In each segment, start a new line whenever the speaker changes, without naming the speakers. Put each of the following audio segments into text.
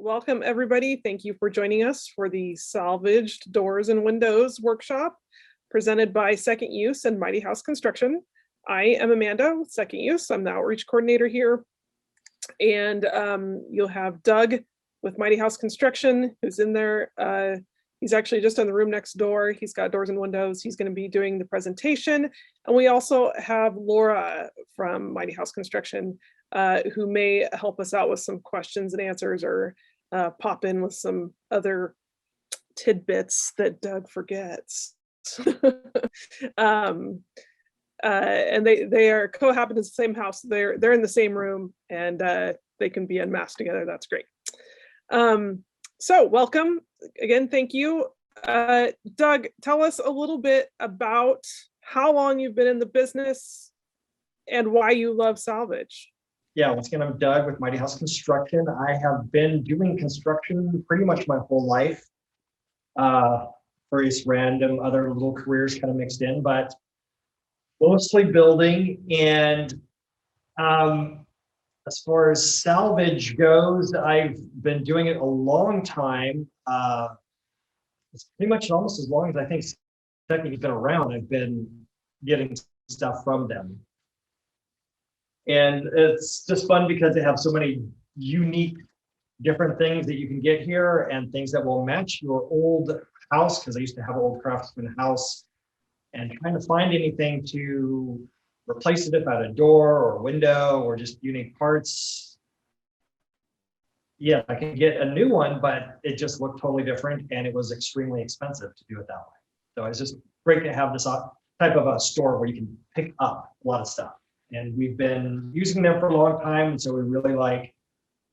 Welcome, everybody. Thank you for joining us for the Salvaged Doors and Windows workshop presented by Second Use and Mighty House Construction. I am Amanda with Second Use. I'm the outreach coordinator here. And you'll have Doug with Mighty House Construction, who's in there. He's actually just in the room next door. He's got doors and windows. He's going to be doing the presentation. And we also have Laura from Mighty House Construction, who may help us out with some questions and answers, or pop in with some other tidbits that Doug forgets. And they are cohabit in the same house. They're in the same room, and they can be unmasked together. That's great. So welcome again. Thank you. Doug, tell us a little bit about how long you've been in the business and why you love salvage.
Yeah, once again, I'm Doug with Mighty House Construction. I have been doing construction pretty much my whole life. Various random other little careers kind of mixed in, but mostly building. And as far as salvage goes, I've been doing it a long time. It's pretty much almost as long as I think Second Use been around. I've been getting stuff from them. And it's just fun because they have so many unique different things that you can get here, and things that will match your old house, because I used to have an old craftsman house, and trying to find anything to replace it, if I had a door or a window or just unique parts. Yeah, I can get a new one, but it just looked totally different, and it was extremely expensive to do it that way. So it's just great to have this type of a store where you can pick up a lot of stuff. And we've been using them for a long time, and so we really like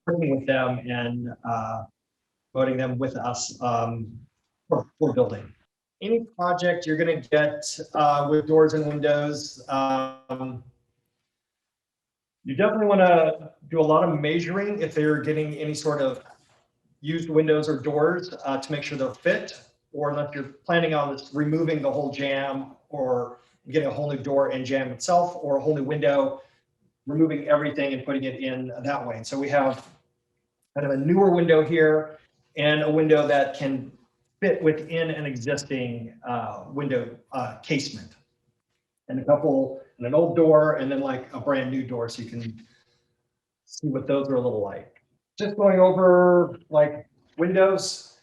working with them and voting them with us for building. Any project you're going to get with doors and windows, you definitely want to do a lot of measuring if they're getting any sort of used windows or doors to make sure they'll fit, or if you're planning on removing the whole jamb, or getting a whole new door and jamb itself, or a whole new window, removing everything and putting it in that way. And so we have kind of a newer window here, and a window that can fit within an existing window casement, and an old door, and then like a brand new door, so you can see what those are a little like. Just going over like windows.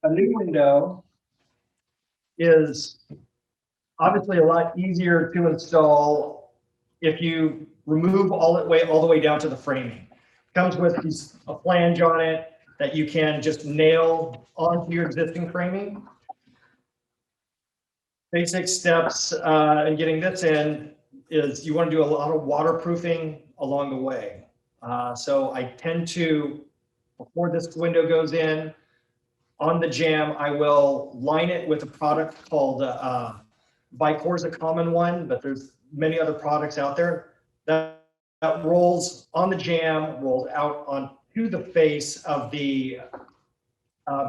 A new window is obviously a lot easier to install if you remove all the way down to the framing. It comes with a flange on it that you can just nail onto your existing framing. Basic steps in getting this in is you want to do a lot of waterproofing along the way. So I tend to, before this window goes in, on the jamb, I will line it with a product called Vicor is a common one, but there's many other products out there that rolls on the jamb, rolls out onto the face of the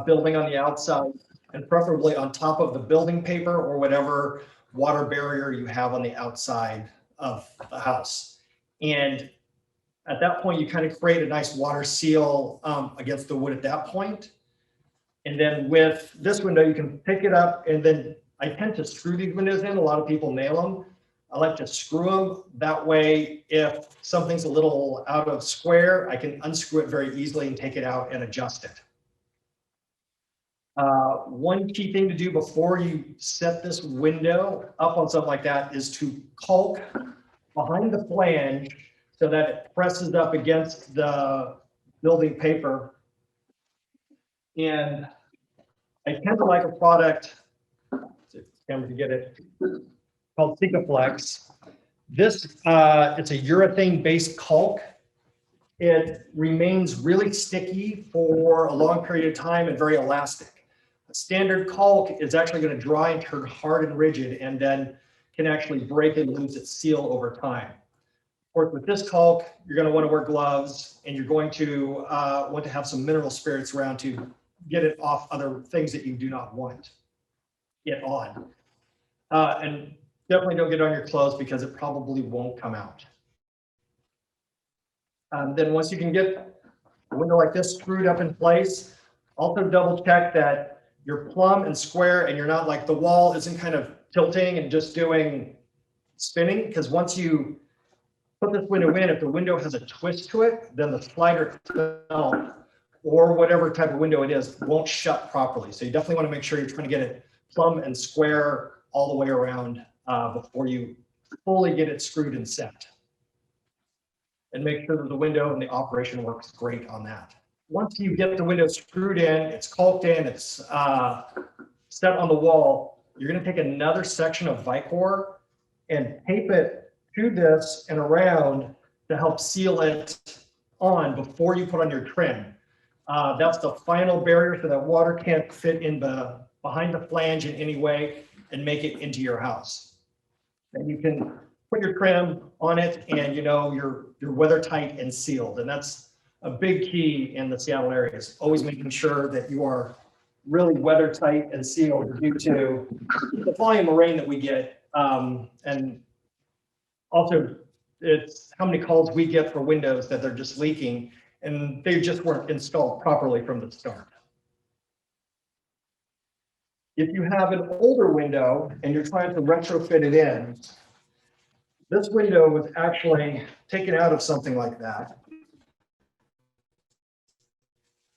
building on the outside, and preferably on top of the building paper or whatever water barrier you have on the outside of the house. And at that point, you kind of create a nice water seal against the wood at that point. And then with this window, you can pick it up, and then I tend to screw these windows in. A lot of people nail them. I like to screw them. That way, if something's a little out of square, I can unscrew it very easily and take it out and adjust it. One key thing to do before you set this window up on something like that is to caulk behind the flange so that it presses up against the building paper. And I tend to like a product, to get it, called Sikaflex. This it's a urethane-based caulk. It remains really sticky for a long period of time and very elastic. A standard caulk is actually going to dry and turn hard and rigid, and then can actually break and lose its seal over time. Of course, with this caulk, you're going to want to wear gloves, and you're going to want to have some mineral spirits around to get it off other things that you do not want it on. And definitely don't get it on your clothes, because it probably won't come out. Then once you can get a window like this screwed up in place. Also double check that you're plumb and square and you're not like the wall isn't kind of tilting and just doing spinning, because once you put this window in, if the window has a twist to it, then the slider itself or whatever type of window it is won't shut properly. So you definitely want to make sure you're trying to get it plumb and square all the way around before you fully get it screwed and set. And make sure that the window and the operation works great on that. Once you get the window screwed in, it's caulked in, it's set on the wall, you're going to take another section of Vicor and tape it to this and around to help seal it on before you put on your trim. That's the final barrier so that water can't fit in behind the flange in any way and make it into your house. And you can put your trim on it and you know you're weather tight and sealed. And that's a big key in the Seattle area, is always making sure that you are really weather tight and sealed due to the volume of rain that we get. And also it's how many calls we get for windows that they're just leaking and they just weren't installed properly from the start. If you have an older window and you're trying to retrofit it in, this window was actually taken out of something like that.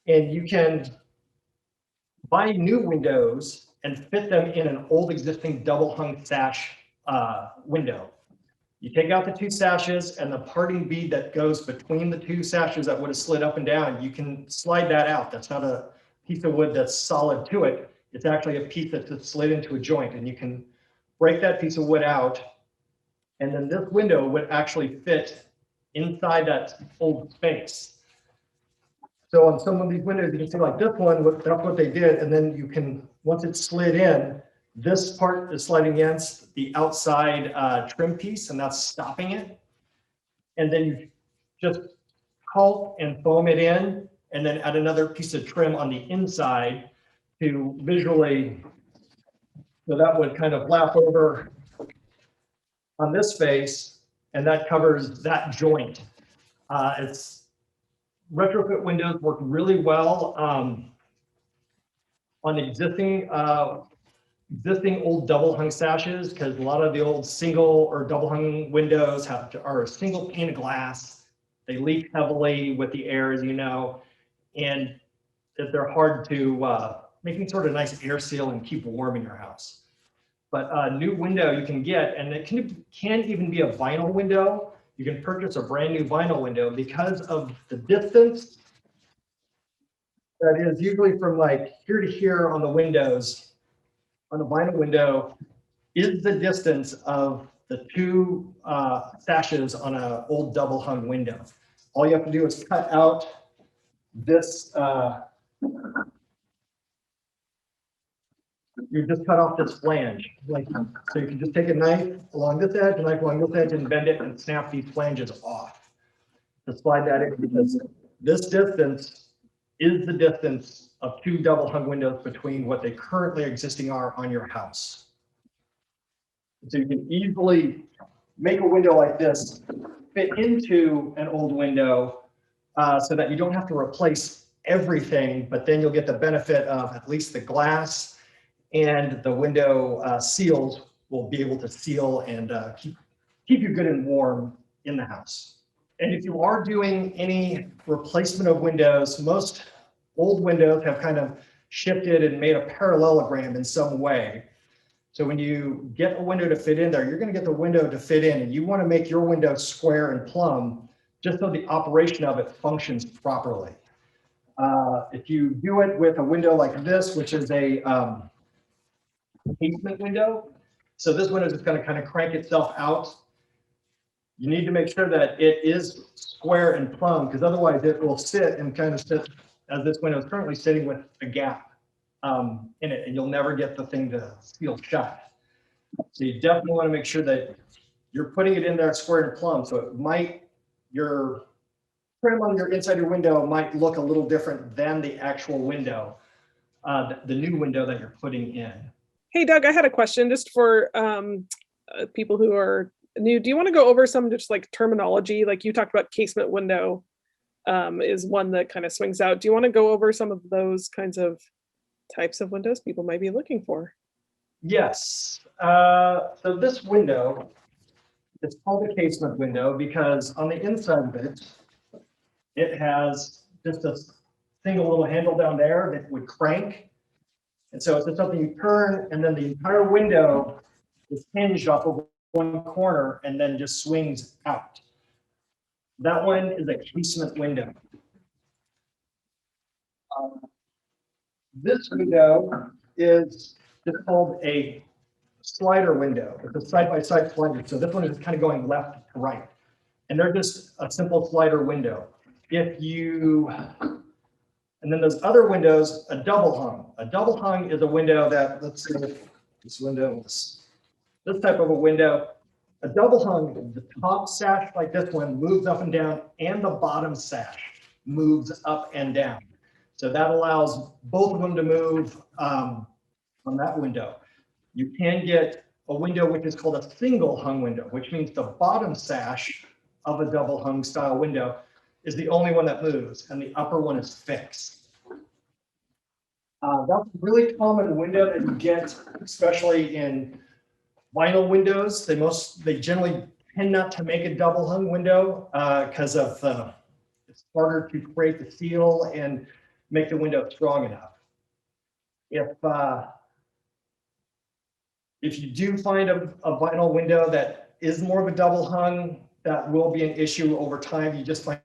And you can buy new windows and fit them in an old existing double hung sash window. You take out the two sashes and the parting bead that goes between the two sashes that would have slid up and down, you can slide that out. That's not a piece of wood that's solid to it. It's actually a piece that's just slid into a joint, and you can break that piece of wood out. And then this window would actually fit inside that old space. So on some of these windows, you can see like this one, that's what they did. And then you can, once it's slid in, this part is sliding against the outside trim piece, and that's stopping it. And then you just caulk and foam it in, and then add another piece of trim on the inside to visually, so that would kind of lap over on this face, and that covers that joint. It's retrofit windows work really well on existing old double hung sashes, because a lot of the old single or double hung windows are a single pane of glass. They leak heavily with the air, as you know, and they're hard to make any sort of nice air seal and keep warm in your house. But a new window you can get, and it can even be a vinyl window. You can purchase a brand new vinyl window because of the distance that is usually from like here to here on the windows. On the vinyl window is the distance of the two sashes on an old double hung window. All you have to do is cut out this, you just cut off this flange. So you can just take a knife along this edge, a knife along this edge, and bend it and snap these flanges off. To slide that in, because this distance is the distance of two double hung windows between what they currently existing are on your house. So you can easily make a window like this fit into an old window so that you don't have to replace everything, but then you'll get the benefit of at least the glass, and the window seals will be able to seal and keep you good and warm in the house. And if you are doing any replacement of windows, most old windows have kind of shifted and made a parallelogram in some way. So when you get a window to fit in there, you're going to get the window to fit in, and you want to make your window square and plumb just so the operation of it functions properly. If you do it with a window like this, which is a casement window, so this window is just going to kind of crank itself out. You need to make sure that it is square and plumb, because otherwise it will sit and kind of sit as this window is currently sitting with a gap in it, and you'll never get the thing to seal shut. So you definitely want to make sure that you're putting it in there square and plumb. So it might, your trim on your inside your window might look a little different than the actual window, the new window that you're putting in.
Hey, Doug, I had a question just for people who are new. Do you want to go over some just like terminology? Like you talked about casement window. is one that kind of swings out. Do you want to go over some of those kinds of types of windows people might be looking for?
Yes. So this window, it's called a casement window because on the inside of it, it has just a single little handle down there that would crank. And so it's just something you turn, and then the entire window is hinged off of one corner and then just swings out. That one is a casement window. This window is just called a slider window. It's a side-by-side slider. So this one is kind of going left to right. And they're just a simple slider window. And then those other windows, a double hung. A double hung is a window that, let's see if this window is this type of a window. A double hung, the top sash like this one moves up and down, and the bottom sash moves up and down. So that allows both of them to move on that window. You can get a window which is called a single hung window, which means the bottom sash of a double hung style window is the only one that moves, and the upper one is fixed. That's a really common window that you get, especially in vinyl windows. They generally tend not to make a double hung window because of it's harder to create the seal and make the window strong enough. If you do find a vinyl window that is more of a double hung, that will be an issue over time. You just find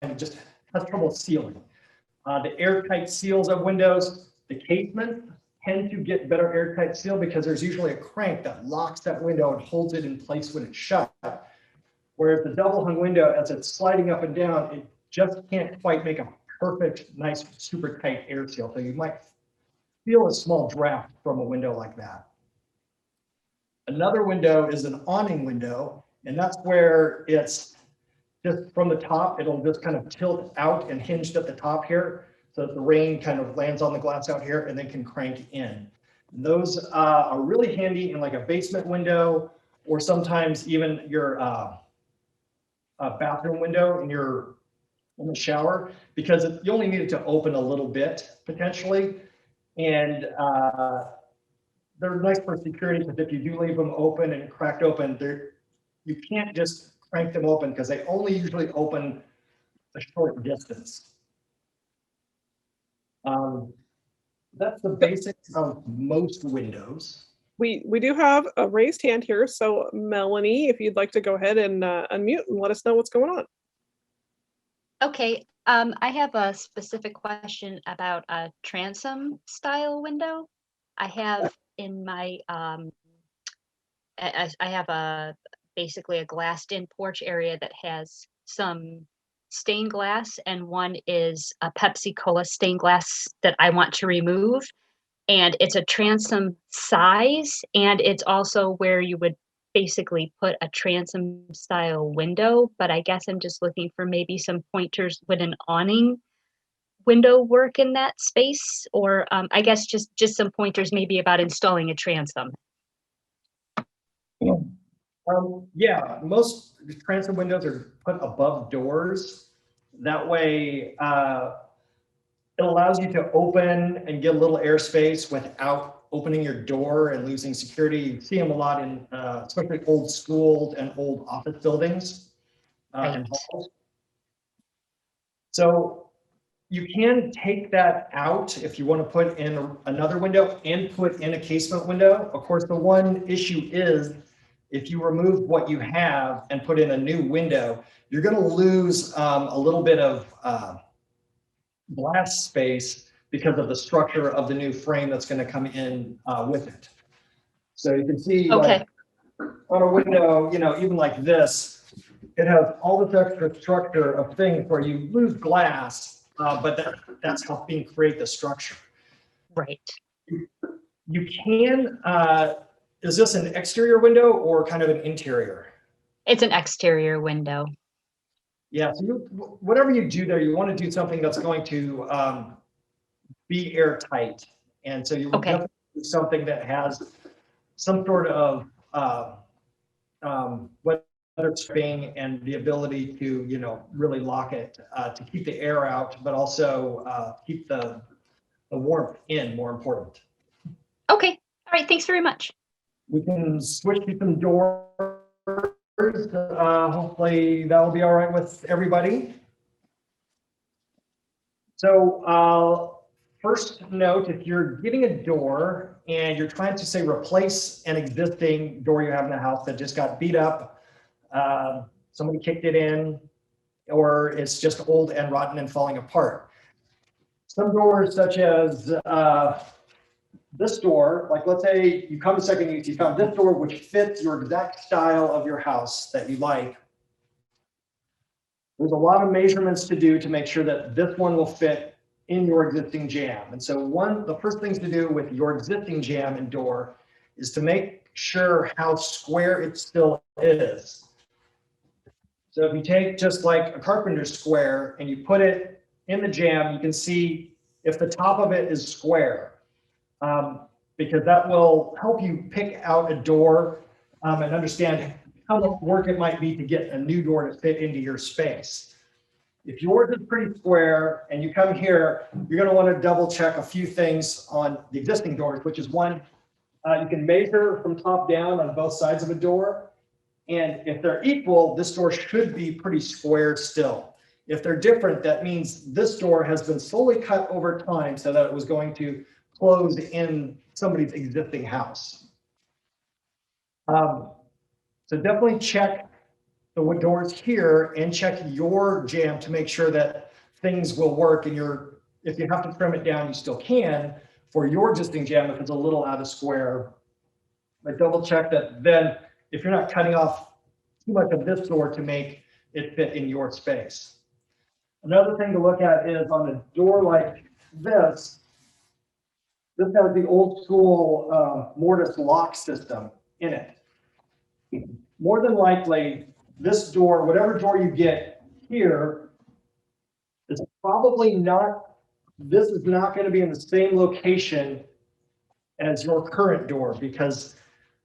it just has trouble sealing. The airtight seals of windows, the casement tend to get better airtight seal because there's usually a crank that locks that window and holds it in place when it's shut. Whereas the double hung window, as it's sliding up and down, it just can't quite make a perfect, nice, super tight air seal. So you might feel a small draft from a window like that. Another window is an awning window, and that's where it's just from the top, it'll just kind of tilt out and hinged at the top here. So that the rain kind of lands on the glass out here and then can crank in. And those are really handy in like a basement window, or sometimes even your bathroom window in the shower, because you only need it to open a little bit potentially. And they're nice for security, because if you do leave them open and cracked open, you can't just crank them open because they only usually open a short distance. That's the basics of most windows.
We do have a raised hand here, so Melanie, if you'd like to go ahead and unmute and let us know what's going on.
Okay, I have a specific question about a transom style window. I have in my I have basically a glassed in porch area that has some stained glass, and one is a Pepsi Cola stained glass that I want to remove. And it's a transom size, and it's also where you would basically put a transom style window. But I guess I'm just looking for maybe some pointers. Would an awning window work in that space? Or I guess just some pointers maybe about installing a transom.
Yeah, most transom windows are put above doors. That way, it allows you to open and get a little airspace without opening your door and losing security. You see them a lot in especially old schools and old office buildings and halls. So you can take that out if you want to put in another window and put in a casement window. Of course, the one issue is if you remove what you have and put in a new window, you're going to lose a little bit of glass space because of the structure of the new frame that's going to come in with it. So you can see like on a window, even like this, it has all this extra structure of things where you lose glass, but that's helping create the structure.
Right.
You can, is this an exterior window or kind of an interior?
It's an exterior window.
Yeah, so whatever you do there, you want to do something that's going to be airtight. And so you will definitely do something that has some sort of, whether spring and the ability to, really lock it to keep the air out, but also keep the warmth in, more important.
Okay. All right. Thanks very much.
We can switch to some doors. Hopefully that will be all right with everybody. So first note, if you're getting a door and you're trying to say replace an existing door you have in the house that just got beat up, somebody kicked it in, or it's just old and rotten and falling apart. Some doors, such as this door, like let's say you come to second use, you found this door which fits your exact style of your house that you like. There's a lot of measurements to do to make sure that this one will fit in your existing jamb. And so the first things to do with your existing jamb and door is to make sure how square it still is. So if you take just like a carpenter's square and you put it in the jamb, you can see if the top of it is square, because that will help you pick out a door and understand how much work it might be to get a new door to fit into your space. If yours is pretty square and you come here, you're going to want to double check a few things on the existing doors, which is one, you can measure from top down on both sides of a door. And if they're equal, this door should be pretty square still. If they're different, that means this door has been slowly cut over time so that it was going to close in somebody's existing house. So definitely check the wood doors here and check your jamb to make sure that things will work. And if you have to trim it down, you still can for your existing jamb if it's a little out of square. But double check that then if you're not cutting off too much of this door to make it fit in your space. Another thing to look at is on a door like this has the old school mortise lock system in it. More than likely, this door, whatever door you get here, is probably not, this is not going to be in the same location as your current door, because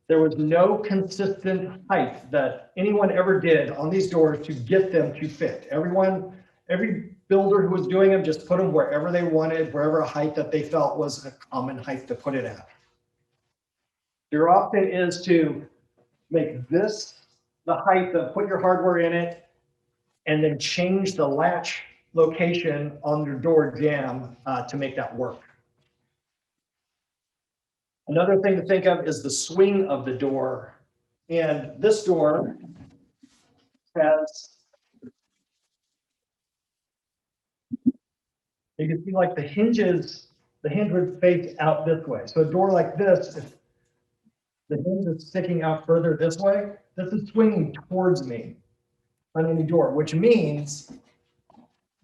there was no consistent height that anyone ever did on these doors to get them to fit. Every builder who was doing them just put them wherever they wanted, wherever a height that they felt was a common height to put it at. Your option is to make this the height of put your hardware in it, and then change the latch location on your door jamb to make that work. Another thing to think of is the swing of the door. And this door has, you can see like the hinge would face out this way. So a door like this, if the hinge is sticking out further this way, this is swinging towards me on any door, which means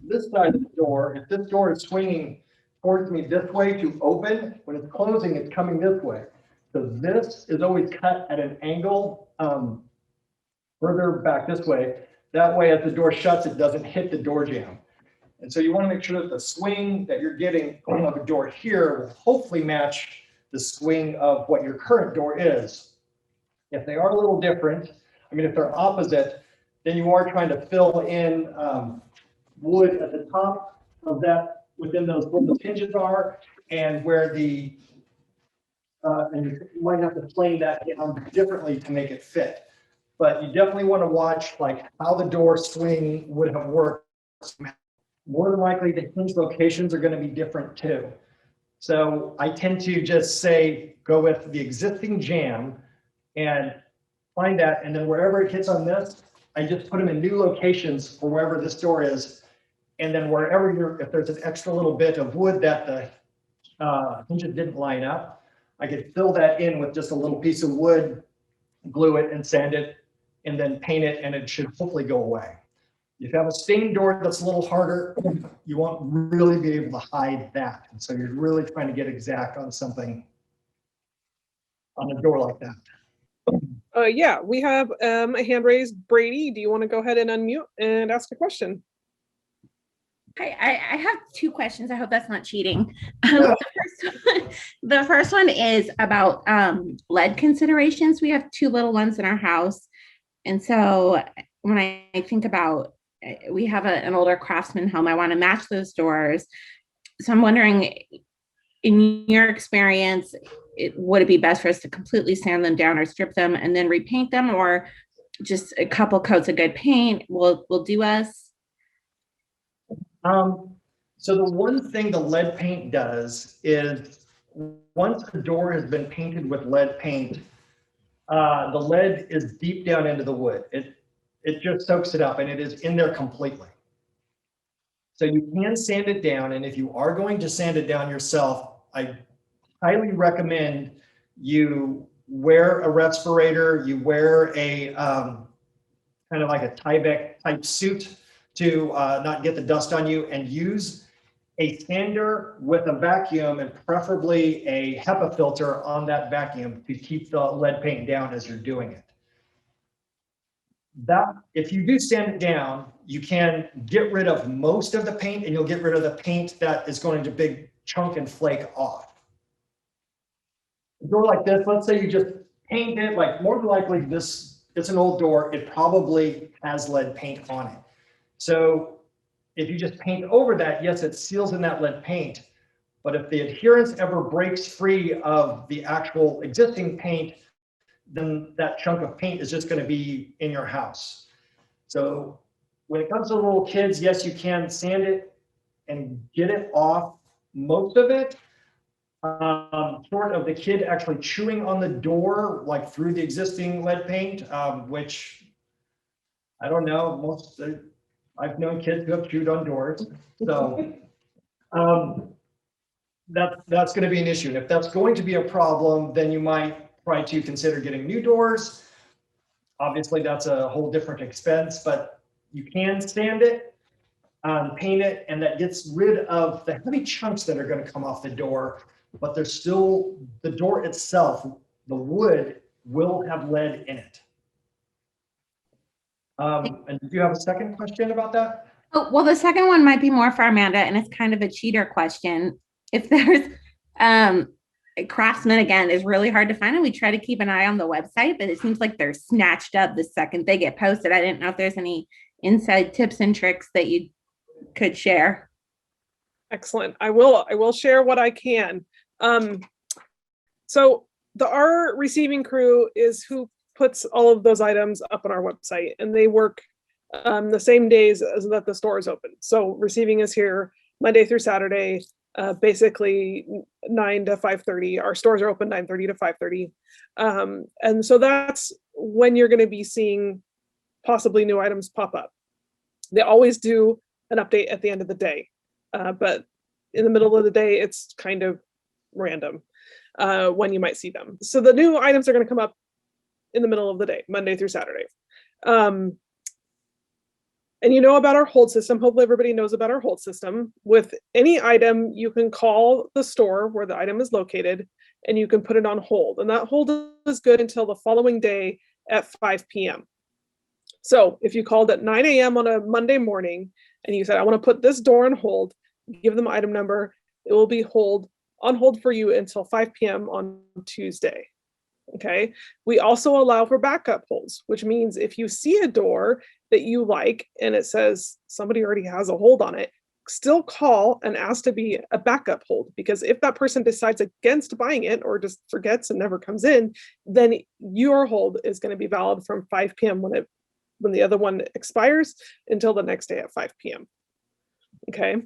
this side of the door, if this door is swinging towards me this way to open, when it's closing, it's coming this way. So this is always cut at an angle further back this way. That way, as the door shuts, it doesn't hit the door jamb. And so you want to make sure that the swing that you're getting of a door here will hopefully match the swing of what your current door is. If they are a little different, if they're opposite, then you are trying to fill in wood at the top of that, within those where the hinges are, and where and you might have to plane that down differently to make it fit. But you definitely want to watch like how the door swing would have worked. More than likely, the hinge locations are going to be different too. So I tend to just say, go with the existing jamb and find that. And then wherever it hits on this, I just put them in new locations for wherever this door is. And then wherever if there's an extra little bit of wood that the hinges didn't line up, I could fill that in with just a little piece of wood, glue it and sand it, and then paint it, and it should hopefully go away. If you have a stained door that's a little harder, you won't really be able to hide that. And so you're really trying to get exact on something on a door like that.
Yeah, we have a hand raised. Brady, do you want to go ahead and unmute and ask a question?
Hi, I have two questions. I hope that's not cheating. The first one is about lead considerations. We have two little ones in our house, And so when I think about, we have an older Craftsman home, I want to match those doors. So I'm wondering, in your experience, would it be best for us to completely sand them down or strip them and then repaint them, or just a couple coats of good paint will do us?
So the one thing the lead paint does is once the door has been painted with lead paint, the lead is deep down into the wood. It just soaks it up and it is in there completely. So you can sand it down, and if you are going to sand it down yourself, I highly recommend you wear a respirator, you wear a kind of like a Tyvek type suit to not get the dust on you, and use a sander with a vacuum, and preferably a HEPA filter on that vacuum to keep the lead paint down as you're doing it. That, if you do sand it down, you can get rid of most of the paint, and you'll get rid of the paint that is going to big chunk and flake off. A door like this, let's say you just paint it, like more than likely this, it's an old door, it probably has lead paint on it. So if you just paint over that, yes, it seals in that lead paint, but if the adherence ever breaks free of the actual existing paint, then that chunk of paint is just going to be in your house. So when it comes to little kids, yes, you can sand it and get it off most of it. Short of the kid actually chewing on the door, like through the existing lead paint, which I don't know, I've known kids who have chewed on doors. So that's going to be an issue. And if that's going to be a problem, then you might try to consider getting new doors. Obviously, that's a whole different expense, but you can sand it, paint it, and that gets rid of the heavy chunks that are going to come off the door. But there's still, the door itself, the wood will have lead in it. And do you have a second question about that?
Oh, well, the second one might be more for Amanda, and it's kind of a cheater question. If there's Craftsman, again, is really hard to find, and we try to keep an eye on the website, but it seems like they're snatched up the second they get posted. I didn't know if there's any inside tips and tricks that you could share.
Excellent. I will share what I can. So our receiving crew is who puts all of those items up on our website, and they work the same days as that the store is open. So receiving is here Monday through Saturday, basically 9 to 5:30. Our stores are open 9:30 to 5:30. And so that's when you're going to be seeing possibly new items pop up. They always do an update at the end of the day, but in the middle of the day, it's kind of random when you might see them. So the new items are going to come up in the middle of the day, Monday through Saturday. And you know about our hold system. Hopefully everybody knows about our hold system. With any item, you can call the store where the item is located, and you can put it on hold. And that hold is good until the following day at 5 p.m. So if you called at 9 a.m. on a Monday morning and you said, I want to put this door on hold, give them item number, it will be on hold for you until 5 p.m. on Tuesday. Okay. We also allow for backup holds, which means if you see a door that you like and it says somebody already has a hold on it, still call and ask to be a backup hold, because if that person decides against buying it or just forgets and never comes in, then your hold is going to be valid from 5 p.m. when the other one expires until the next day at 5 p.m. Okay.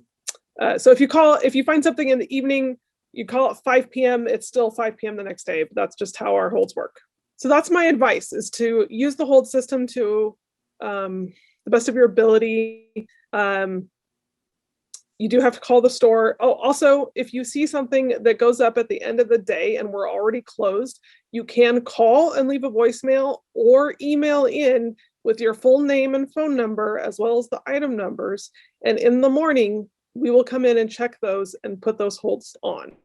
So if you find something in the evening, you call it 5 p.m., it's still 5 p.m. the next day, but that's just how our holds work. So that's my advice, is to use the hold system to the best of your ability. You do have to call the store. Oh, also, if you see something that goes up at the end of the day and we're already closed, you can call and leave a voicemail or email in with your full name and phone number, as well as the item numbers. And in the morning, we will come in and check those and put those holds on.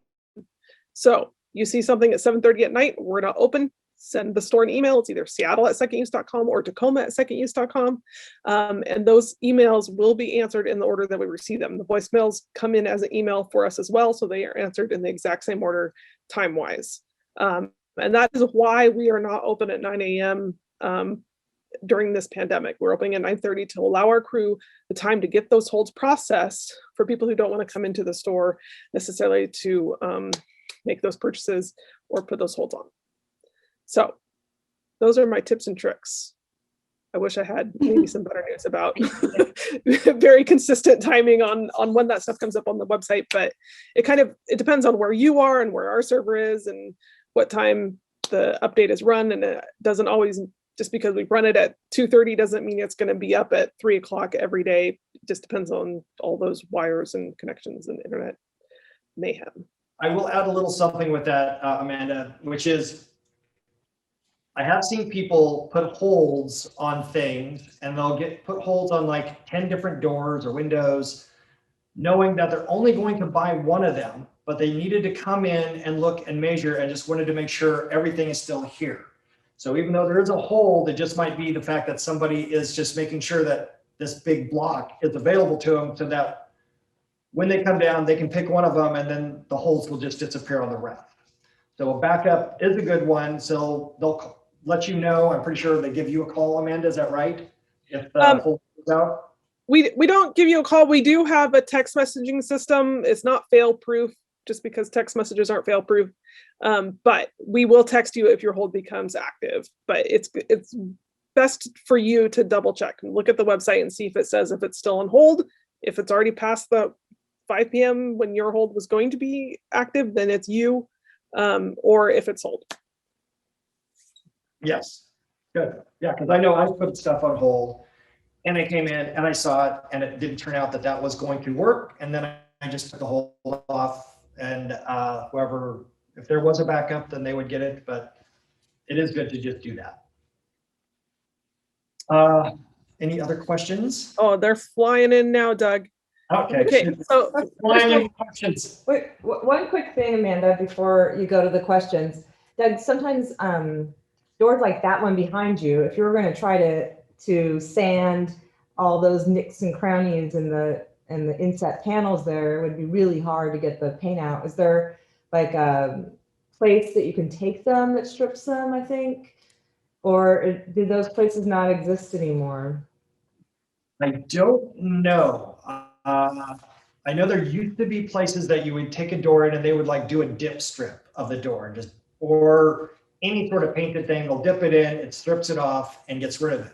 So you see something at 7:30 at night, we're not open, send the store an email. It's either seattle@seconduse.com or tacoma@seconduse.com. And those emails will be answered in the order that we receive them. The voicemails come in as an email for us as well, so they are answered in the exact same order time-wise. And that is why we are not open at 9 a.m. during this pandemic. We're opening at 9:30 to allow our crew the time to get those holds processed for people who don't want to come into the store necessarily to make those purchases or put those holds on. So those are my tips and tricks. I wish I had maybe some better news about very consistent timing on when that stuff comes up on the website, but it depends on where you are and where our server is and what time the update is run. And it doesn't always, just because we run it at 2:30 doesn't mean it's going to be up at 3 o'clock every day. It just depends on all those wires and connections and internet mayhem.
I will add a little something with that, Amanda, which is I have seen people put holds on things and they'll put holds on like 10 different doors or windows, knowing that they're only going to buy one of them, but they needed to come in and look and measure and just wanted to make sure everything is still here. So even though there is a hold, it just might be the fact that somebody is just making sure that this big block is available to them so that when they come down, they can pick one of them and then the holes will just disappear on the rest. So a backup is a good one. So they'll let you know. I'm pretty sure they give you a call, Amanda, is that right? If the hold goes out?
We don't give you a call. We do have a text messaging system. It's not fail proof just because text messages aren't fail proof. But we will text you if your hold becomes active. But it's best for you to double check and look at the website and see if it says if it's still on hold. If it's already past the 5 p.m. when your hold was going to be active, then it's you, or if it's sold.
Yes, good. Yeah, because I know I put stuff on hold and I came in and I saw it and it didn't turn out that that was going to work. And then I just took the hold off and whoever, if there was a backup, then they would get it, but it is good to just do that. Any other questions?
Oh, they're flying in now, Doug.
Okay.
So
questions.
Wait, one quick thing, Amanda, before you go to the questions. Doug, sometimes doors like that one behind you, if you were going to try to sand all those nicks and crannies and the inset panels there, it would be really hard to get the paint out. Is there like a place that you can take them that strips them, I think? Or do those places not exist anymore?
I don't know. I know there used to be places that you would take a door in and they would like do a dip strip of the door, just or any sort of painted thing. They'll dip it in, it strips it off and gets rid of it.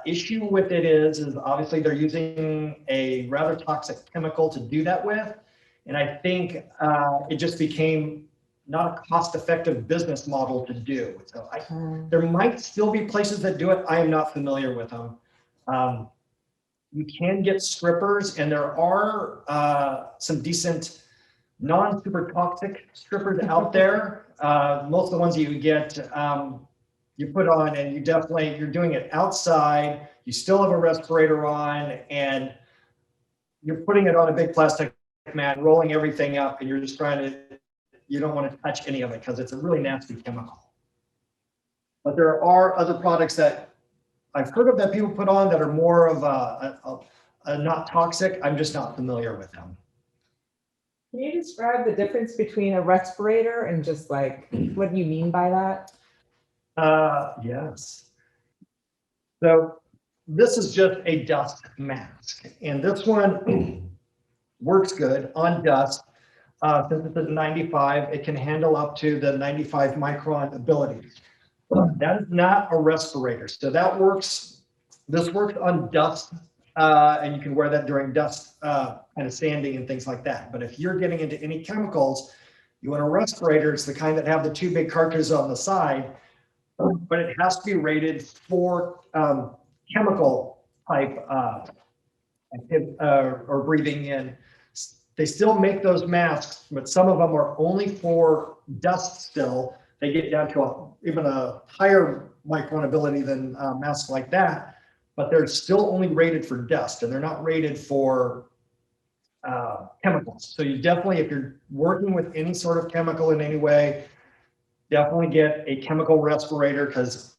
Issue with it is obviously they're using a rather toxic chemical to do that with, and I think it just became not a cost-effective business model to do. So there might still be places that do it. I am not familiar with them. You can get strippers, and there are some decent non-super toxic strippers out there. Most of the ones that you get, you put on, and you're doing it outside. You still have a respirator on, and you're putting it on a big plastic mat, rolling everything up, and you're just you don't want to touch any of it because it's a really nasty chemical. But there are other products that I've heard of that people put on that are more of a not toxic. I'm just not familiar with them.
Can you describe the difference between a respirator and just like, what do you mean by that?
Yes. So this is just a dust mask, and this one works good on dust. Since it's a 95, it can handle up to the 95 micron ability. That is not a respirator. So that works. This works on dust, and you can wear that during dust kind of sanding and things like that. But if you're getting into any chemicals, you want a respirator. It's the kind that have the two big cartridges on the side, but it has to be rated for chemical type or breathing in. They still make those masks, but some of them are only for dust still. They get down to even a higher micron ability than masks like that, but they're still only rated for dust, and they're not rated for chemicals. So you definitely, if you're working with any sort of chemical in any way, definitely get a chemical respirator, because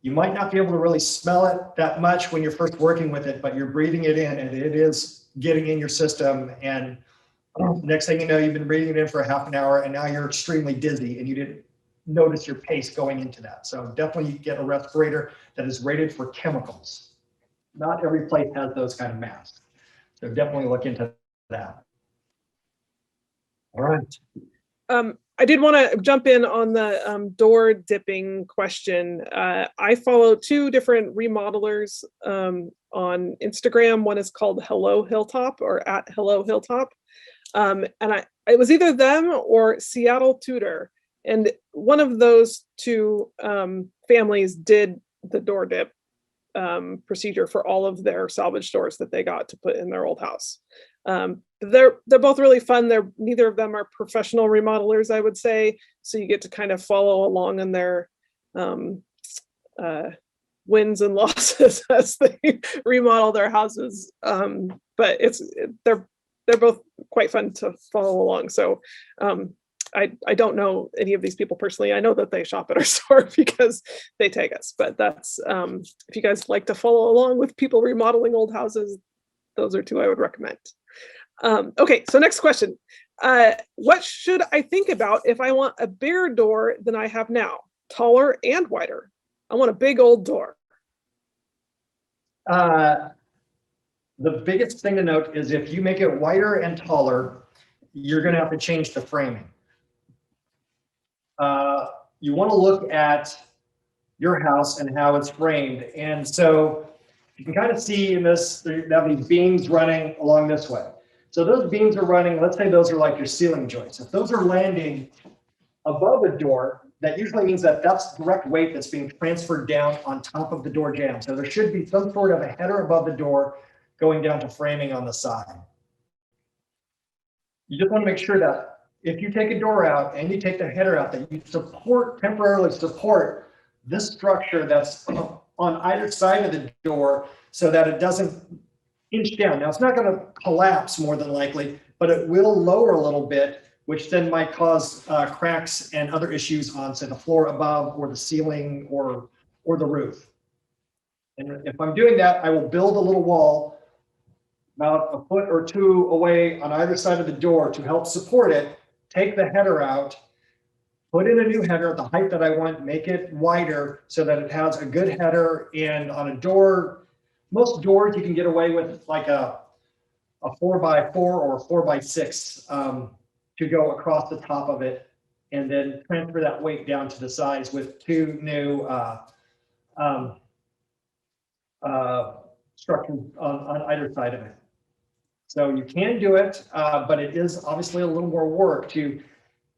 you might not be able to really smell it that much when you're first working with it, but you're breathing it in and it is getting in your system. And next thing you know, you've been breathing it in for a half an hour and now you're extremely dizzy and you didn't notice your pace going into that. So definitely get a respirator that is rated for chemicals. Not every place has those kind of masks. So definitely look into that. All right.
I did want to jump in on the door dipping question. I follow two different remodelers on Instagram. One is called Hello Hilltop or at Hello Hilltop. And it was either them or Seattle Tudor. And one of those two families did the door dip procedure for all of their salvage doors that they got to put in their old house. They're both really fun. Neither of them are professional remodelers, I would say. So you get to kind of follow along in their wins and losses as they remodel their houses. But they're both quite fun to follow along. So I don't know any of these people personally. I know that they shop at our store because they tag us, but that's if you guys like to follow along with people remodeling old houses, those are two I would recommend. Okay, so next question. What should I think about if I want a bigger door than I have now, taller and wider? I want a big old door.
The biggest thing to note is if you make it wider and taller, you're going to have to change the framing. You want to look at your house and how it's framed. And so you can kind of see in this, there have these beams running along this way. So those beams are running, let's say those are like your ceiling joints. If those are landing above a door, that usually means that that's direct weight that's being transferred down on top of the door jamb. So there should be some sort of a header above the door going down to framing on the side. You just want to make sure that if you take a door out and you take the header out, that you temporarily support this structure that's on either side of the door so that it doesn't inch down. Now it's not going to collapse more than likely, but it will lower a little bit, which then might cause cracks and other issues on, say, the floor above or the ceiling or the roof. And if I'm doing that, I will build a little wall about a foot or two away on either side of the door to help support it, take the header out, put in a new header at the height that I want, make it wider so that it has a good header. And on a door, most doors you can get away with like a 4x4 or a 4x6 to go across the top of it, and then transfer that weight down to the sides with two new structures on either side of it. So you can do it, but it is obviously a little more work to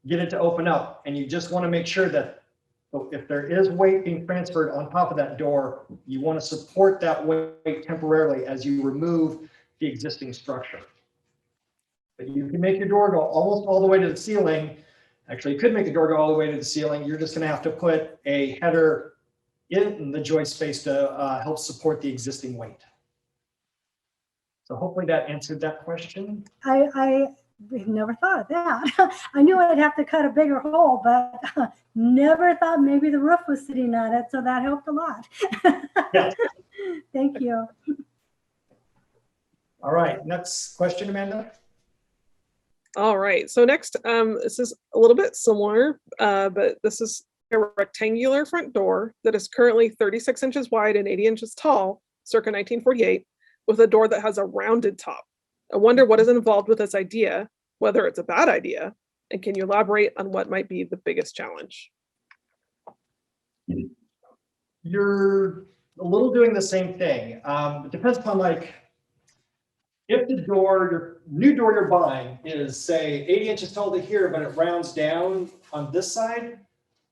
get it to open up. And you just want to make sure that if there is weight being transferred on top of that door, you want to support that weight temporarily as you remove the existing structure. But you can make your door go almost all the way to the ceiling. Actually, you could make the door go all the way to the ceiling. You're just going to have to put a header in the joist space to help support the existing weight. So hopefully that answered that question.
I never thought of that. I knew I'd have to cut a bigger hole, but never thought maybe the roof was sitting on it. So that helped a lot.
Yes.
Thank you.
All right, next question, Amanda.
All right, so next, this is a little bit similar, but this is a rectangular front door that is currently 36 inches wide and 80 inches tall, circa 1948, with a door that has a rounded top. I wonder what is involved with this idea, whether it's a bad idea, and can you elaborate on what might be the biggest challenge?
You're a little doing the same thing. It depends upon, like, if the door, your new door you're buying is, say, 80 inches tall to here, but it rounds down on this side,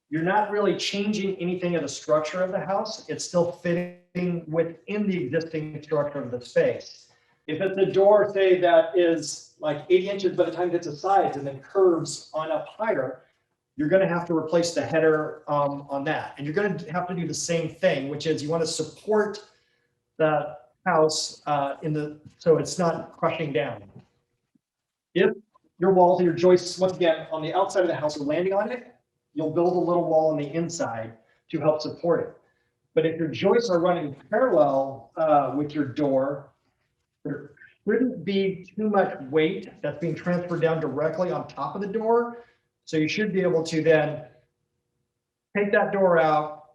you're not really changing anything of the structure of the house. It's still fitting within the existing structure of the space. If it's a door, say, that is like 80 inches by the time it gets to sides and then curves on up higher, you're going to have to replace the header on that. And you're going to have to do the same thing, which is you want to support the house so it's not crushing down. If your walls and your joists, once again, on the outside of the house are landing on it, you'll build a little wall on the inside to help support it. But if your joists are running parallel with your door, there shouldn't be too much weight that's being transferred down directly on top of the door. So you should be able to then take that door out,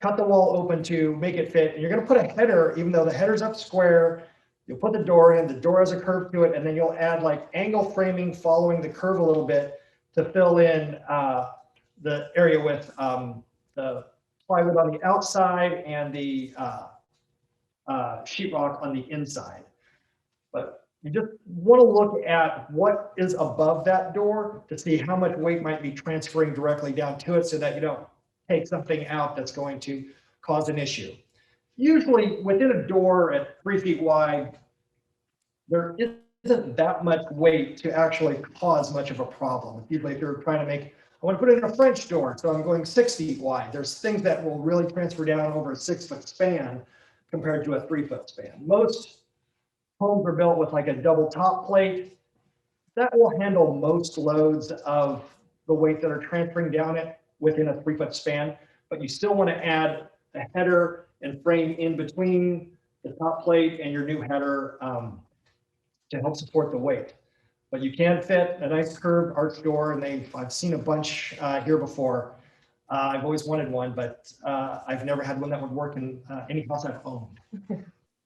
cut the wall open to make it fit, and you're gonna put a header, even though the header's up square, you'll put the door in, the door has a curve to it, and then you'll add like angle framing following the curve a little bit to fill in the area with the plywood on the outside and the sheetrock on the inside. But you just want to look at what is above that door to see how much weight might be transferring directly down to it so that you don't take something out that's going to cause an issue. Usually within a door at 3 feet wide, there isn't that much weight to actually cause much of a problem. Usually if you're trying to make, I want to put in a French door, so I'm going 6 feet wide. There's things that will really transfer down over a 6 foot span compared to a 3 foot span. Most homes are built with like a double top plate. That will handle most loads of the weight that are transferring down it within a 3 foot span, but you still want to add a header and frame in between the top plate and your new header to help support the weight. But you can fit a nice curved arch door, and I've seen a bunch here before. I've always wanted one, but I've never had one that would work in any house I've owned.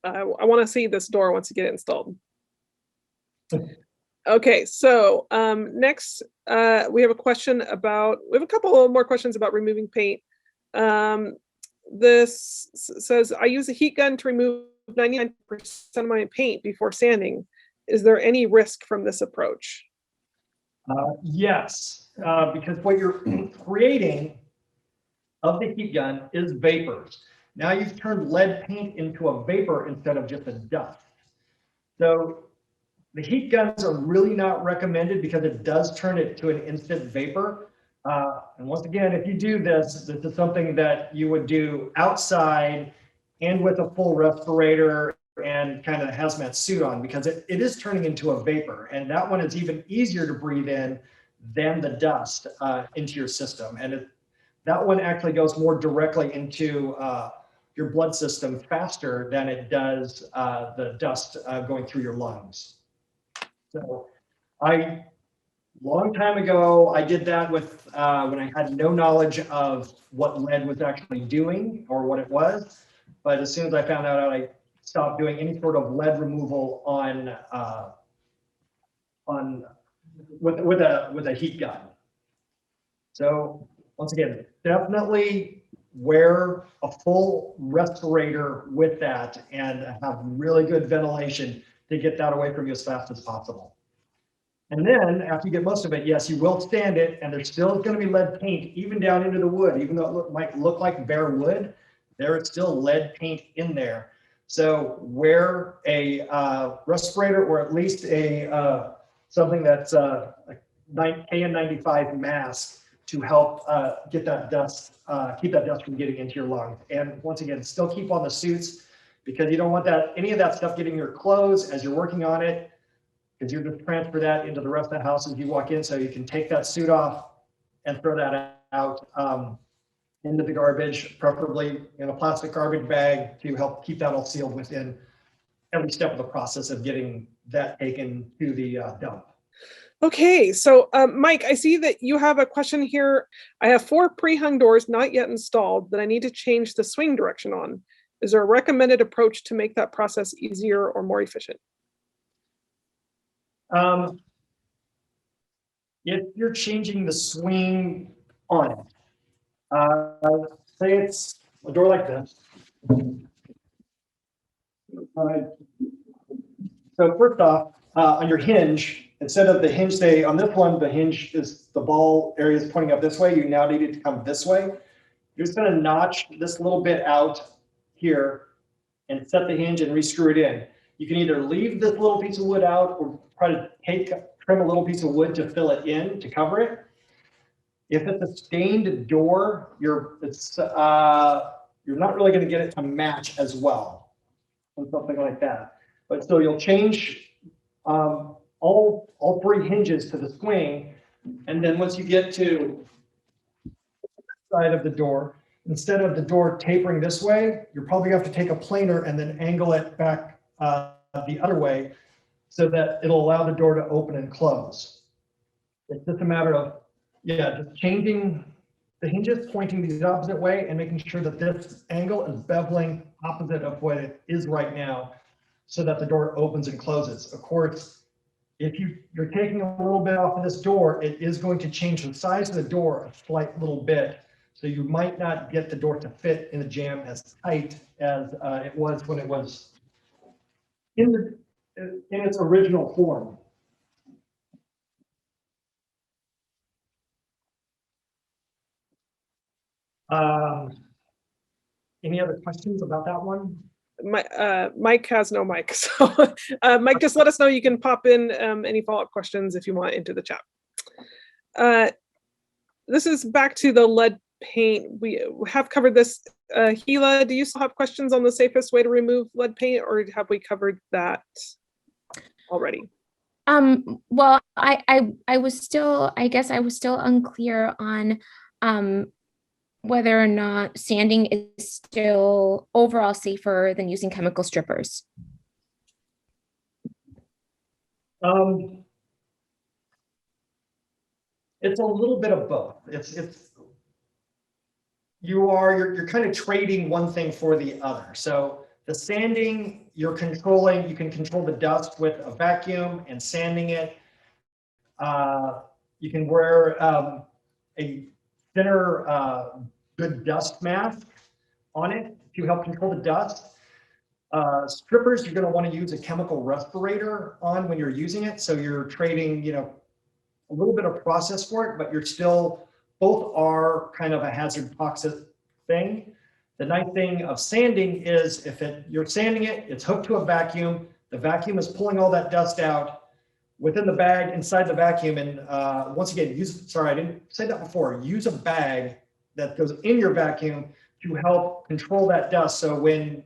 I want to see this door once you get it installed. Okay, so next we have a question about, we have a couple more questions about removing paint. This says, I use a heat gun to remove 99% of my paint before sanding. Is there any risk from this approach?
Yes, because what you're creating of the heat gun is vapors. Now you've turned lead paint into a vapor instead of just a dust. So the heat guns are really not recommended because it does turn it to an instant vapor. And once again, if you do this, this is something that you would do outside and with a full respirator and kind of a hazmat suit on, because it is turning into a vapor. And that one is even easier to breathe in than the dust into your system. And that one actually goes more directly into your blood system faster than it does the dust going through your lungs. So long time ago, I did that with when I had no knowledge of what lead was actually doing or what it was. But as soon as I found out, I stopped doing any sort of lead removal with a heat gun. So once again, definitely wear a full respirator with that and have really good ventilation to get that away from you as fast as possible. And then after you get most of it, yes, you will sand it, and there's still going to be lead paint even down into the wood, even though it might look like bare wood, there is still lead paint in there. So wear a respirator, or at least a something that's a KN95 mask to help get that dust, keep that dust from getting into your lungs. And once again, still keep on the suits, because you don't want any of that stuff getting in your clothes as you're working on it, because you're going to transfer that into the rest of the house as you walk in. So you can take that suit off and throw that out into the garbage, preferably in a plastic garbage bag, to help keep that all sealed within every step of the process of getting that taken to the dump.
Okay, so Mike, I see that you have a question here. I have 4 pre-hung doors not yet installed that I need to change the swing direction on. Is there a recommended approach to make that process easier or more efficient?
If you're changing the swing on it, say it's a door like this. So first off, on your hinge, instead of the hinge, say on this one, the hinge is, the ball area is pointing up this way, you now need it to come this way. You're just going to notch this little bit out here and set the hinge and re-screw it in. You can either leave this little piece of wood out or try to trim a little piece of wood to fill it in to cover it. If it's a stained door, you're not really going to get it to match as well on something like that. But so you'll change all 3 hinges to the swing, and then once you get to the side of the door, instead of the door tapering this way, you're probably going to have to take a planer and then angle it back the other way so that it'll allow the door to open and close. It's just a matter of, just changing the hinges pointing the opposite way and making sure that this angle is beveling opposite of what it is right now so that the door opens and closes. Of course, if you're taking a little bit off of this door, it is going to change the size of the door a slight little bit. So you might not get the door to fit in the jamb as tight as it was when it was in its original form. Any other questions about that one?
Mike has no mic, so Mike, just let us know. You can pop in any follow-up questions if you want into the chat. This is back to the lead paint. We have covered this. Gila, do you still have questions on the safest way to remove lead paint, or have we covered that already?
Well, I was still, I guess I was still unclear on whether or not sanding is still overall safer than using chemical strippers.
It's a little bit of both. You're kind of trading one thing for the other. So the sanding, you can control the dust with a vacuum and sanding it. You can wear a thinner good dust mask on it to help control the dust. Strippers, you're going to want to use a chemical respirator on when you're using it. So you're trading, a little bit of process for it, but both are kind of a hazard toxic thing. The nice thing of sanding is you're sanding it, it's hooked to a vacuum. The vacuum is pulling all that dust out within the bag, inside the vacuum. And once again, I didn't say that before, use a bag that goes in your vacuum to help control that dust. So when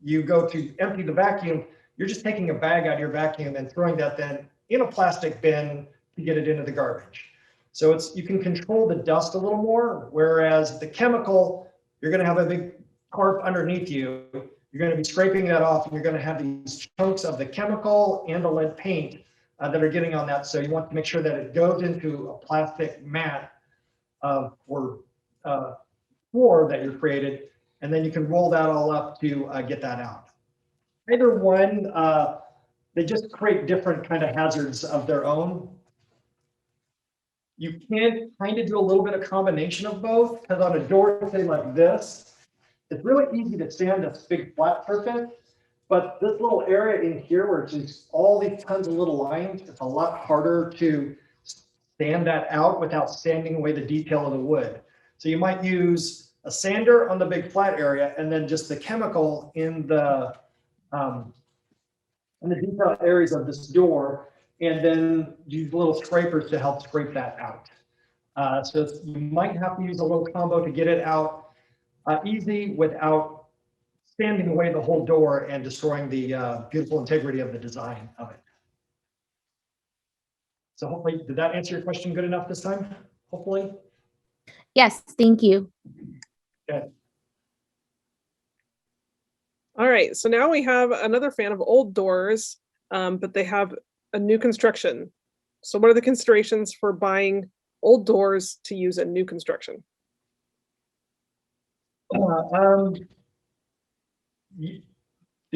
you go to empty the vacuum, you're just taking a bag out of your vacuum and throwing that then in a plastic bin to get it into the garbage. So you can control the dust a little more, whereas the chemical, you're going to have a big carp underneath you. You're going to be scraping that off, and you're going to have these chunks of the chemical and the lead paint that are getting on that. So you want to make sure that it goes into a plastic mat or floor that you created, and then you can roll that all up to get that out. Either one, they just create different kind of hazards of their own. You can kind of do a little bit of combination of both, because on a door, say like this, it's really easy to sand this big flat surface, but this little area in here where it's just all these tons of little lines, it's a lot harder to sand that out without sanding away the detail of the wood. So you might use a sander on the big flat area and then just the chemical in the detail areas of this door, and then use little scrapers to help scrape that out. So you might have to use a little combo to get it out easy without sanding away the whole door and destroying the beautiful integrity of the design of it. So hopefully, did that answer your question good enough this time? Hopefully.
Yes, thank you.
Okay.
All right, so now we have another fan of old doors, but they have a new construction. So what are the considerations for buying old doors to use in new construction?
The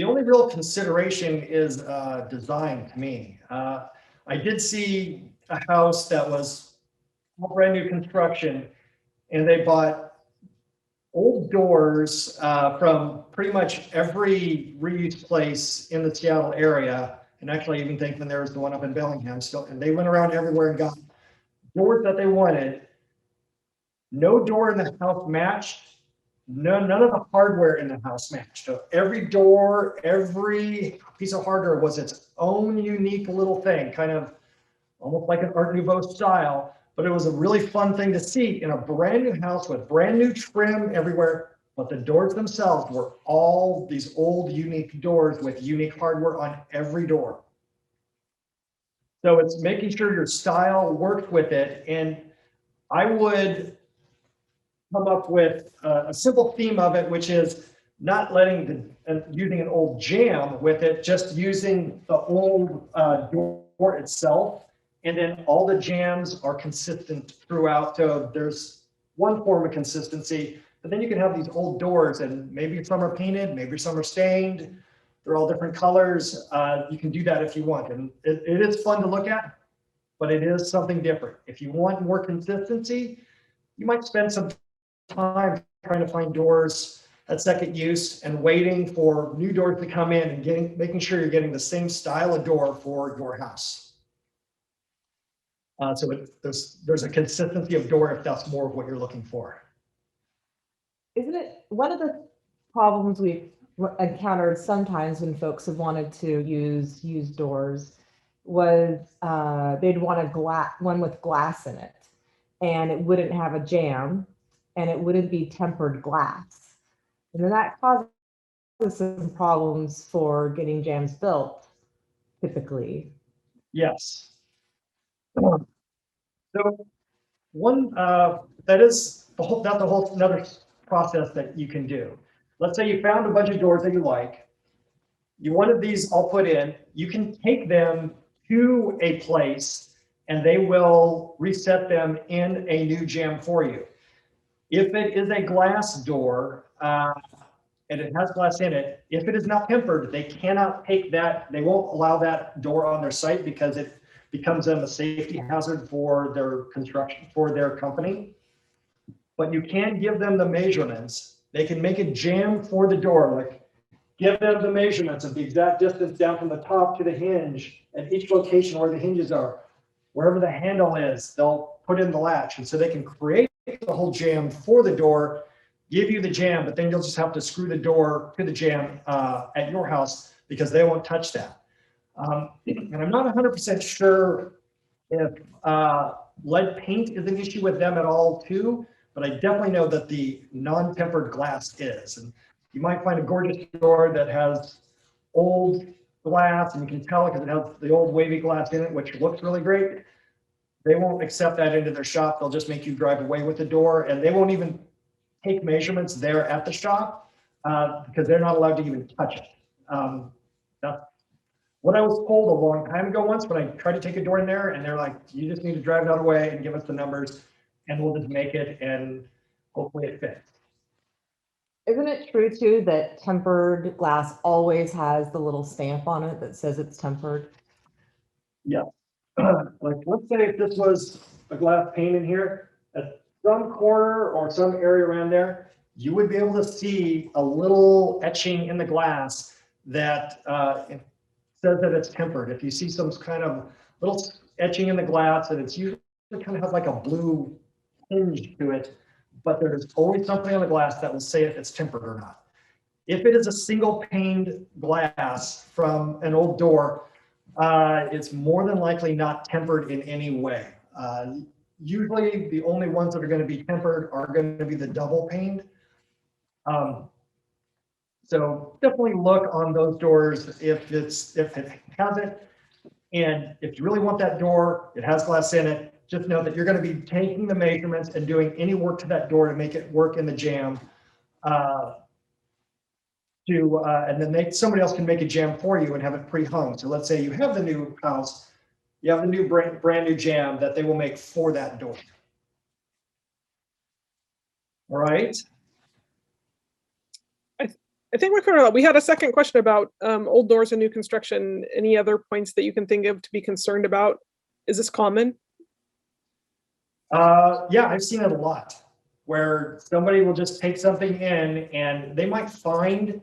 only real consideration is design to me. I did see a house that was brand new construction, and they bought old doors from pretty much every reuse place in the Seattle area. And actually, even thinking there was the one up in Bellingham still, and they went around everywhere and got doors that they wanted. No door in the house matched. None of the hardware in the house matched. So every door, every piece of hardware was its own unique little thing, kind of almost like an Art Nouveau style. But it was a really fun thing to see in a brand new house with brand new trim everywhere. But the doors themselves were all these old unique doors with unique hardware on every door. So it's making sure your style worked with it. And I would come up with a simple theme of it, which is not using an old jamb with it, just using the old door itself. And then all the jambs are consistent throughout. So there's one form of consistency. But then you can have these old doors, and maybe some are painted, maybe some are stained. They're all different colors. You can do that if you want, and it is fun to look at, but it is something different. If you want more consistency, you might spend some time trying to find doors at second use and waiting for new doors to come in and making sure you're getting the same style of door for your house. So there's a consistency of door if that's more of what you're looking for.
Isn't it one of the problems we've encountered sometimes when folks have wanted to use used doors was they'd want one with glass in it, and it wouldn't have a jamb, and it wouldn't be tempered glass, and then that causes some problems for getting jambs built typically.
Yes. So one that is that's the whole another process that you can do. Let's say you found a bunch of doors that you like. You wanted these all put in. You can take them to a place and they will reset them in a new jamb for you. If it is a glass door and it has glass in it, if it is not tempered, they cannot take that. They won't allow that door on their site because it becomes a safety hazard for their construction, for their company. But you can give them the measurements. They can make a jamb for the door, like give them the measurements of the exact distance down from the top to the hinge at each location where the hinges are. Wherever the handle is, they'll put in the latch. And so they can create the whole jamb for the door, give you the jamb, but then you'll just have to screw the door to the jamb at your house because they won't touch that. And I'm not 100% sure if lead paint is an issue with them at all too, but I definitely know that the non-tempered glass is. And you might find a gorgeous door that has old glass, and you can tell because it has the old wavy glass in it, which looks really great. They won't accept that into their shop. They'll just make you drive away with the door, and they won't even take measurements there at the shop because they're not allowed to even touch it. That's what I was told a long time ago once when I tried to take a door in there, and they're like, you just need to drive that away and give us the numbers, and we'll just make it, and hopefully it fits.
Isn't it true too that tempered glass always has the little stamp on it that says it's tempered?
Yeah. Like, let's say if this was a glass pane in here, at some corner or some area around there, you would be able to see a little etching in the glass that says that it's tempered. If you see some kind of little etching in the glass, and it's usually kind of has like a blue hinge to it, but there's always something on the glass that will say if it's tempered or not. If it is a single paned glass from an old door, it's more than likely not tempered in any way. Usually the only ones that are going to be tempered are going to be the double paned. So definitely look on those doors if it has it. And if you really want that door, it has glass in it, just know that you're going to be taking the measurements and doing any work to that door to make it work in the jamb. And then somebody else can make a jamb for you and have it pre-hung. So let's say you have the new house, you have the new brand new jamb that they will make for that door. All right.
I think we're covered. We had a second question about old doors and new construction. Any other points that you can think of to be concerned about? Is this common?
Yeah, I've seen it a lot where somebody will just take something in and they might find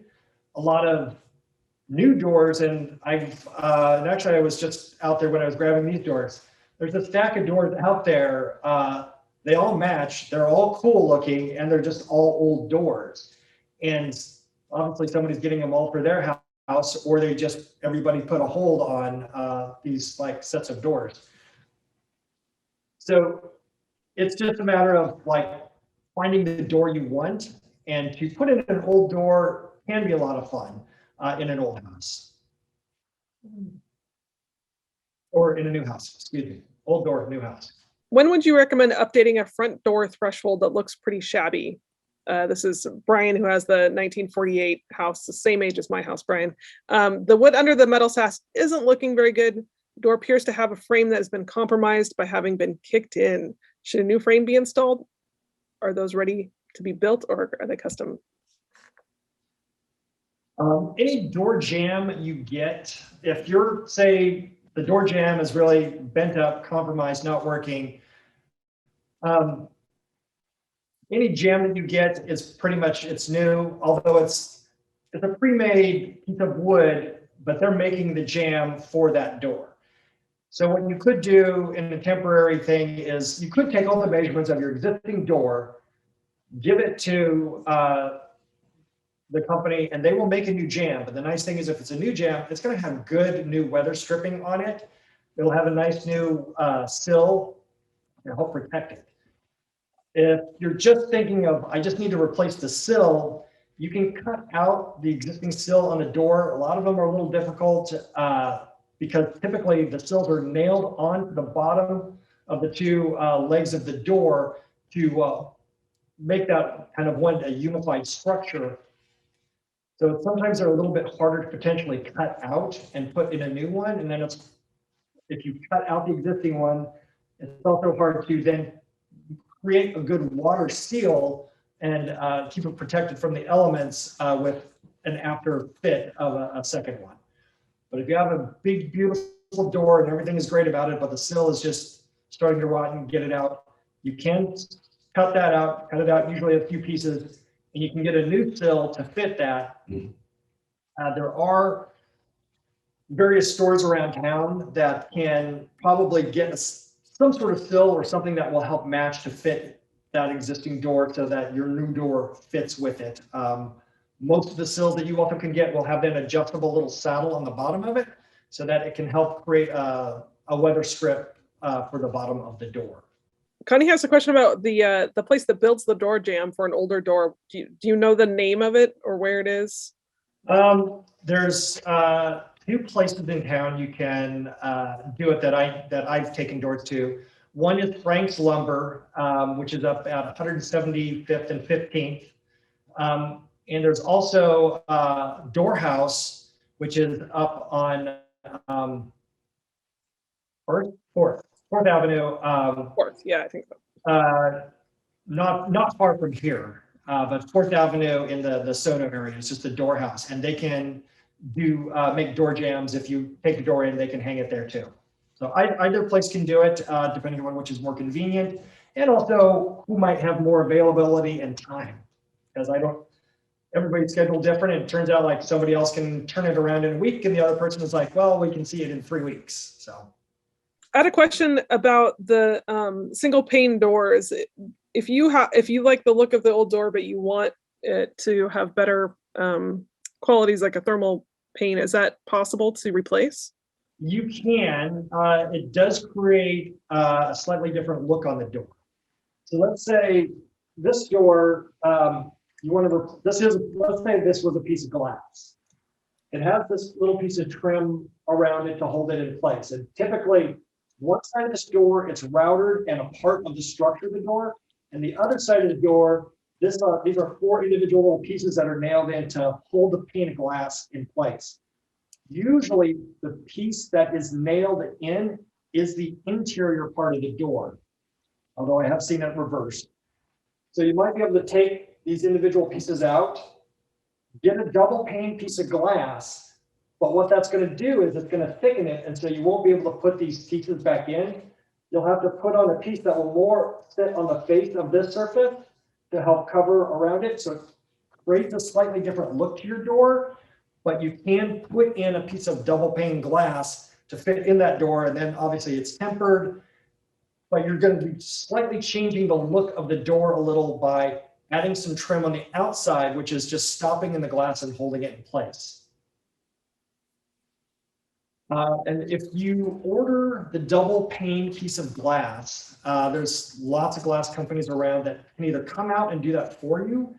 a lot of new doors. And actually I was just out there when I was grabbing these doors. There's a stack of doors out there. They all match. They're all cool looking, and they're just all old doors. And obviously somebody's getting them all for their house, or everybody put a hold on these like sets of doors. So it's just a matter of like finding the door you want, and to put in an old door can be a lot of fun in an old house. Or in a new house, excuse me, old door, new house.
When would you recommend updating a front door threshold that looks pretty shabby? This is Brian, who has the 1948 house, the same age as my house, Brian. The wood under the metal sash isn't looking very good. The door appears to have a frame that has been compromised by having been kicked in. Should a new frame be installed? are those ready to be built or are they custom?
Any door jam you get, if you're, say, the door jam is really bent up, compromised, not working, any jam that you get is pretty much, it's new, although it's a pre-made piece of wood, but they're making the jam for that door. So what you could do in a temporary thing is you could take all the measurements of your existing door, give it to the company, and they will make a new jam. But the nice thing is if it's a new jam, it's going to have good new weather stripping on it. It'll have a nice new sill to help protect it. If you're just thinking of, I just need to replace the sill, you can cut out the existing sill on the door. A lot of them are a little difficult because typically the sills are nailed onto the bottom of the two legs of the door to make that kind of one a unified structure. So sometimes they're a little bit harder to potentially cut out and put in a new one. And then it's, if you cut out the existing one, it's also hard to then create a good water seal and keep it protected from the elements with an after fit of a second one. But if you have a big, beautiful door and everything is great about it, but the sill is just starting to rot and get it out, you can cut that out, cut it out, usually a few pieces, and you can get a new sill to fit that. There are various stores around town that can probably get some sort of sill or something that will help match to fit that existing door so that your new door fits with it. Most of the sills that you also can get will have an adjustable little saddle on the bottom of it so that it can help create a weather strip for the bottom of the door.
Connie has a question about the place that builds the door jamb for an older door. Do you know the name of it or where it is?
There's two places in town you can do it that I've taken doors to. One is Frank's Lumber, which is up at 175th and 15th. And there's also Door House, which is up on 4th Avenue.
4th, yeah, I think so.
Not far from here, but 4th Avenue in the Soto area. It's just a Door House, and they can do make door jams. If you take the door in, they can hang it there too. So either place can do it, depending on which is more convenient, and also who might have more availability and time. Because everybody's scheduled different, and it turns out like somebody else can turn it around in a week, and the other person is like, well, we can see it in 3 weeks. So
I had a question about the single pane doors. If you like the look of the old door, but you want it to have better qualities like a thermal pane, is that possible to replace?
You can. It does create a slightly different look on the door. So let's say this door, let's say this was a piece of glass. It has this little piece of trim around it to hold it in place. And typically, one side of this door, it's routed and a part of the structure of the door. And the other side of the door, these are 4 individual little pieces that are nailed in to hold the pane of glass in place. Usually, the piece that is nailed in is the interior part of the door, although I have seen it reversed. So you might be able to take these individual pieces out, get a double pane piece of glass, but what that's going to do is it's going to thicken it, and so you won't be able to put these pieces back in. You'll have to put on a piece that will more sit on the face of this surface to help cover around it, so it creates a slightly different look to your door, but you can put in a piece of double pane glass to fit in that door, and then obviously it's tempered, but you're going to be slightly changing the look of the door a little by adding some trim on the outside, which is just stopping in the glass and holding it in place. And if you order the double pane piece of glass, there's lots of glass companies around that can either come out and do that for you.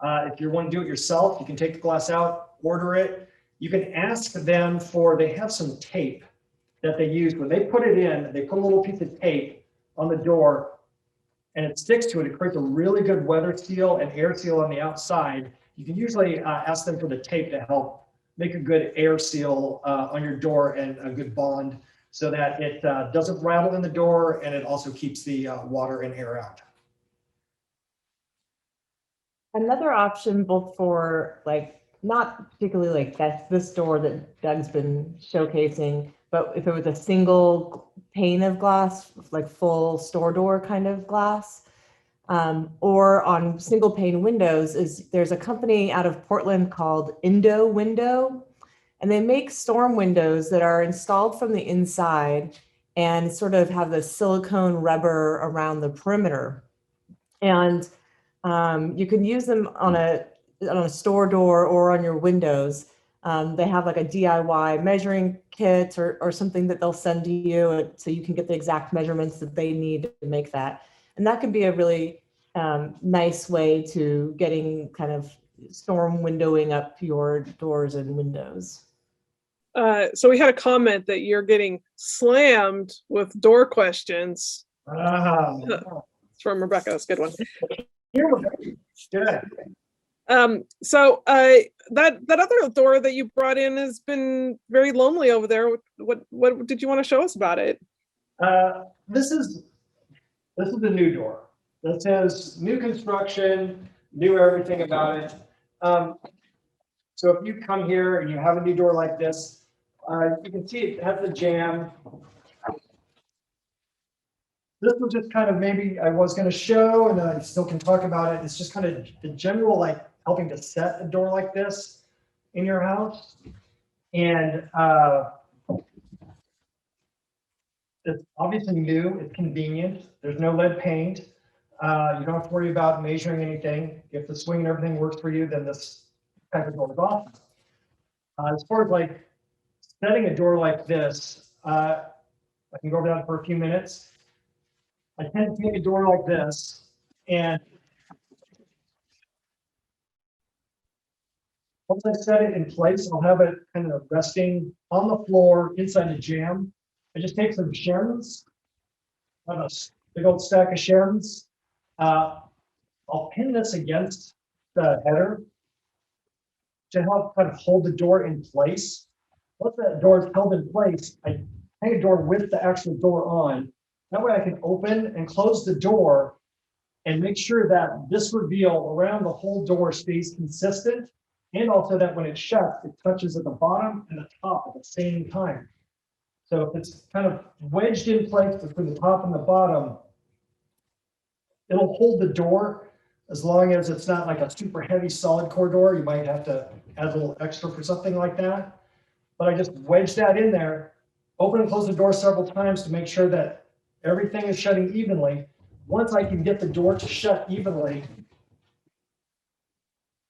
If you want to do it yourself, you can take the glass out, order it. You can ask them they have some tape that they use. When they put it in, they put a little piece of tape on the door and it sticks to it. It creates a really good weather seal and air seal on the outside. You can usually ask them for the tape to help make a good air seal on your door and a good bond so that it doesn't rattle in the door and it also keeps the water and air out.
Another option, both for like, not particularly like that's this door that Doug's been showcasing, but if it was a single pane of glass, like full store door kind of glass, or on single pane windows, is there's a company out of Portland called Indo Window, and they make storm windows that are installed from the inside and sort of have the silicone rubber around the perimeter. And you can use them on a store door or on your windows. They have like a DIY measuring kit or something that they'll send to you so you can get the exact measurements that they need to make that. And that could be a really nice way to getting kind of storm windowing up your doors and windows.
So we had a comment that you're getting slammed with door questions. It's from Rebecca. That's a good one.
Good.
So that other door that you brought in has been very lonely over there. What did you want to show us about it?
This is a new door. This has new construction, new everything about it. So if you come here and you have a new door like this, you can see it has the jamb. This was just kind of maybe I was going to show, and then I still can talk about it. It's just kind of the general, like helping to set a door like this in your house. And it's obviously new, it's convenient. There's no lead paint. You don't have to worry about measuring anything. If the swing and everything works for you, then this type of door is awesome. As far as like setting a door like this, I can go over that for a few minutes. I tend to take a door like this, and once I set it in place, I'll have it kind of resting on the floor inside the jamb. I just take some shims, I have a big old stack of shims. I'll pin this against the header to help kind of hold the door in place. Once that door is held in place, I hang a door with the actual door on. That way I can open and close the door and make sure that this reveal around the whole door stays consistent. And also that when it shuts, it touches at the bottom and the top at the same time. So if it's kind of wedged in place between the top and the bottom, it'll hold the door as long as it's not like a super heavy solid core door. You might have to add a little extra for something like that. But I just wedge that in there, open and close the door several times to make sure that everything is shutting evenly. Once I can get the door to shut evenly,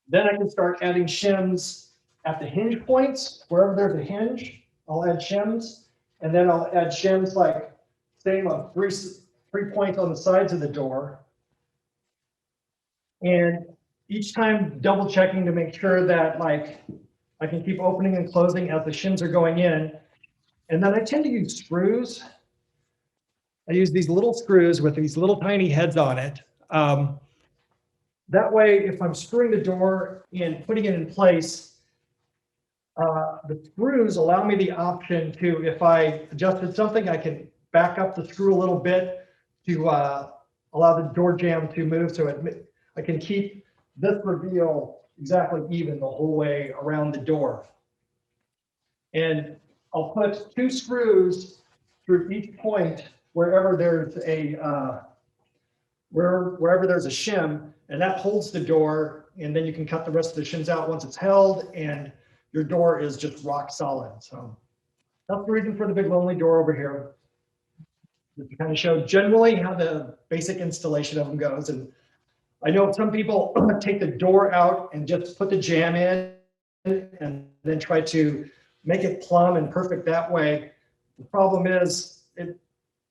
then I can start adding shims at the hinge points. Wherever there's a hinge, I'll add shims. And then I'll add shims like same on three points on the sides of the door. And each time double checking to make sure that like I can keep opening and closing as the shims are going in. And then I tend to use screws. I use these little screws with these little tiny heads on it. That way, if I'm screwing the door and putting it in place, the screws allow me the option to, if I adjusted something, I can back up the screw a little bit to allow the door jamb to move. So I can keep this reveal exactly even the whole way around the door. And I'll put 2 screws through each point wherever there's a wherever there's a shim, and that holds the door, and then you can cut the rest of the shims out once it's held, and your door is just rock solid. So that's the reason for the big lonely door over here, to kind of show generally how the basic installation of them goes. And I know some people take the door out and just put the jamb in and then try to make it plumb and perfect that way. The problem is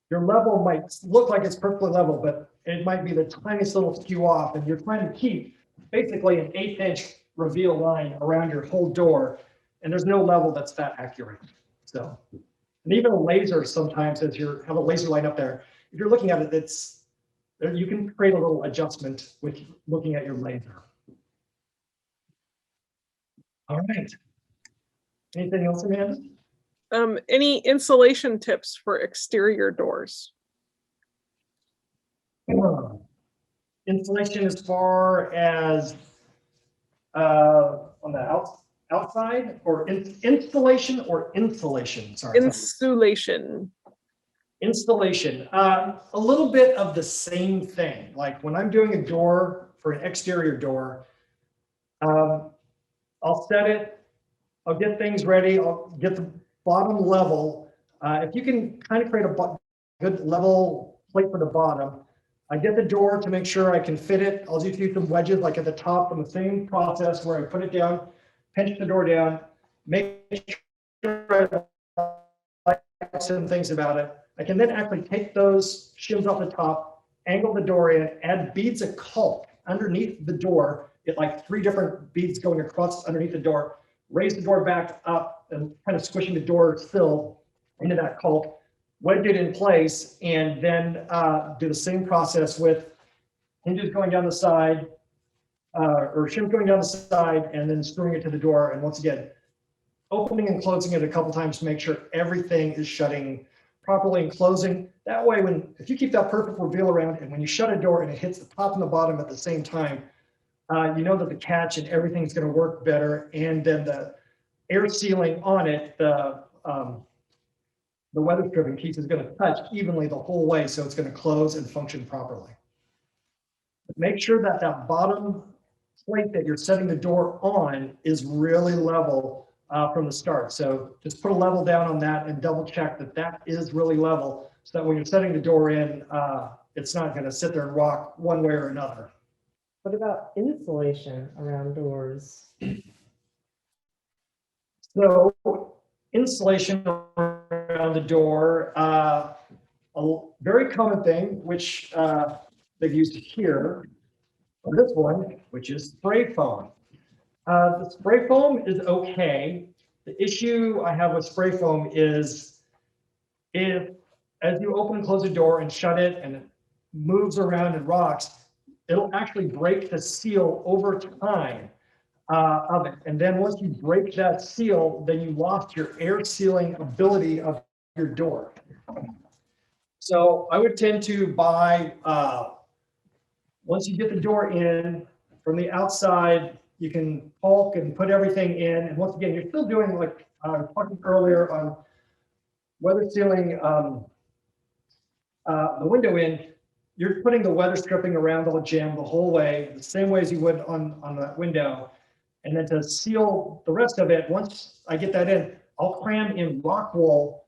your level might look like it's perfectly level, but it might be the tiniest little skew off, and you're trying to keep basically an 1/8 inch reveal line around your whole door, and there's no level that's that accurate. So, and even a laser sometimes, as you have a laser line up there, if you're looking at it, you can create a little adjustment with looking at your laser. All right. Anything else, Amanda?
Any insulation tips for exterior doors?
Insulation as far as on the outside, or installation or insulation, sorry.
Insulation.
Installation, a little bit of the same thing. Like when I'm doing a door for an exterior door, I'll set it, I'll get things ready, I'll get the bottom level. If you can kind of create a good level plate for the bottom, I get the door to make sure I can fit it. I'll just use some wedges like at the top from the same process where I put it down, pinch the door down, make sure I like some things about it. I can then actually take those shims off the top, angle the door in, add beads of caulk underneath the door, get like 3 different beads going across underneath the door, raise the door back up and kind of squishing the door sill into that caulk, wedge it in place, and then do the same process with hinges going down the side, or shims going down the side, and then screwing it to the door. And once again, opening and closing it a couple times to make sure everything is shutting properly and closing. That way, if you keep that perfect reveal around, and when you shut a door and it hits the top and the bottom at the same time, you know that the catch and everything's going to work better. And then the air sealing on it, the weather stripping piece is going to touch evenly the whole way, so it's going to close and function properly. But make sure that that bottom plate that you're setting the door on is really level from the start. So just put a level down on that and double check that that is really level, so that when you're setting the door in, it's not going to sit there and rock one way or another.
What about insulation around doors?
So insulation around the door, a very common thing, which they've used here, or this one, which is spray foam. The spray foam is okay. The issue I have with spray foam is if, as you open and close the door and shut it and it moves around and rocks, it'll actually break the seal over time of it. And then once you break that seal, then you lost your air sealing ability of your door. So I would tend to buy, once you get the door in from the outside, you can caulk and put everything in. And once again, you're still doing, like I was talking earlier on weather sealing the window in, you're putting the weather stripping around the jamb the whole way, the same way as you would on that window. And then to seal the rest of it, once I get that in, I'll cram in rock wool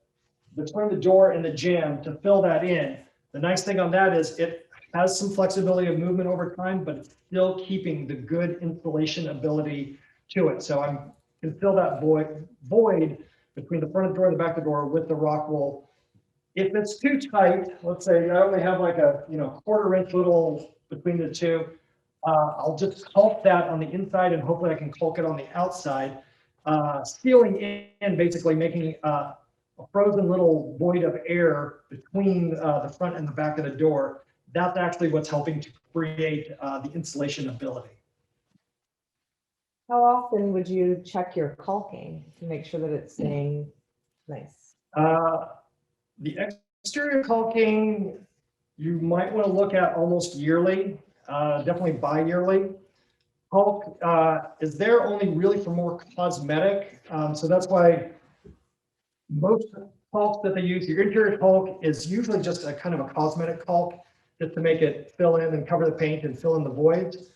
between the door and the jamb to fill that in. The nice thing on that is it has some flexibility of movement over time, but it's still keeping the good insulation ability to it. So I can fill that void between the front of the door and the back of the door with the rock wool. If it's too tight, let's say I only have like a 1/4 inch little between the two, I'll just caulk that on the inside, and hopefully I can caulk it on the outside, sealing in, basically making a frozen little void of air between the front and the back of the door. That's actually what's helping to create the insulation ability.
How often would you check your caulking to make sure that it's staying nice?
The exterior caulking, you might want to look at almost yearly, definitely bi-yearly. Caulk is there only really for more cosmetic. So that's why most caulks that they use, your interior caulk is usually just a kind of a cosmetic caulk, just to make it fill in and cover the paint and fill in the voids.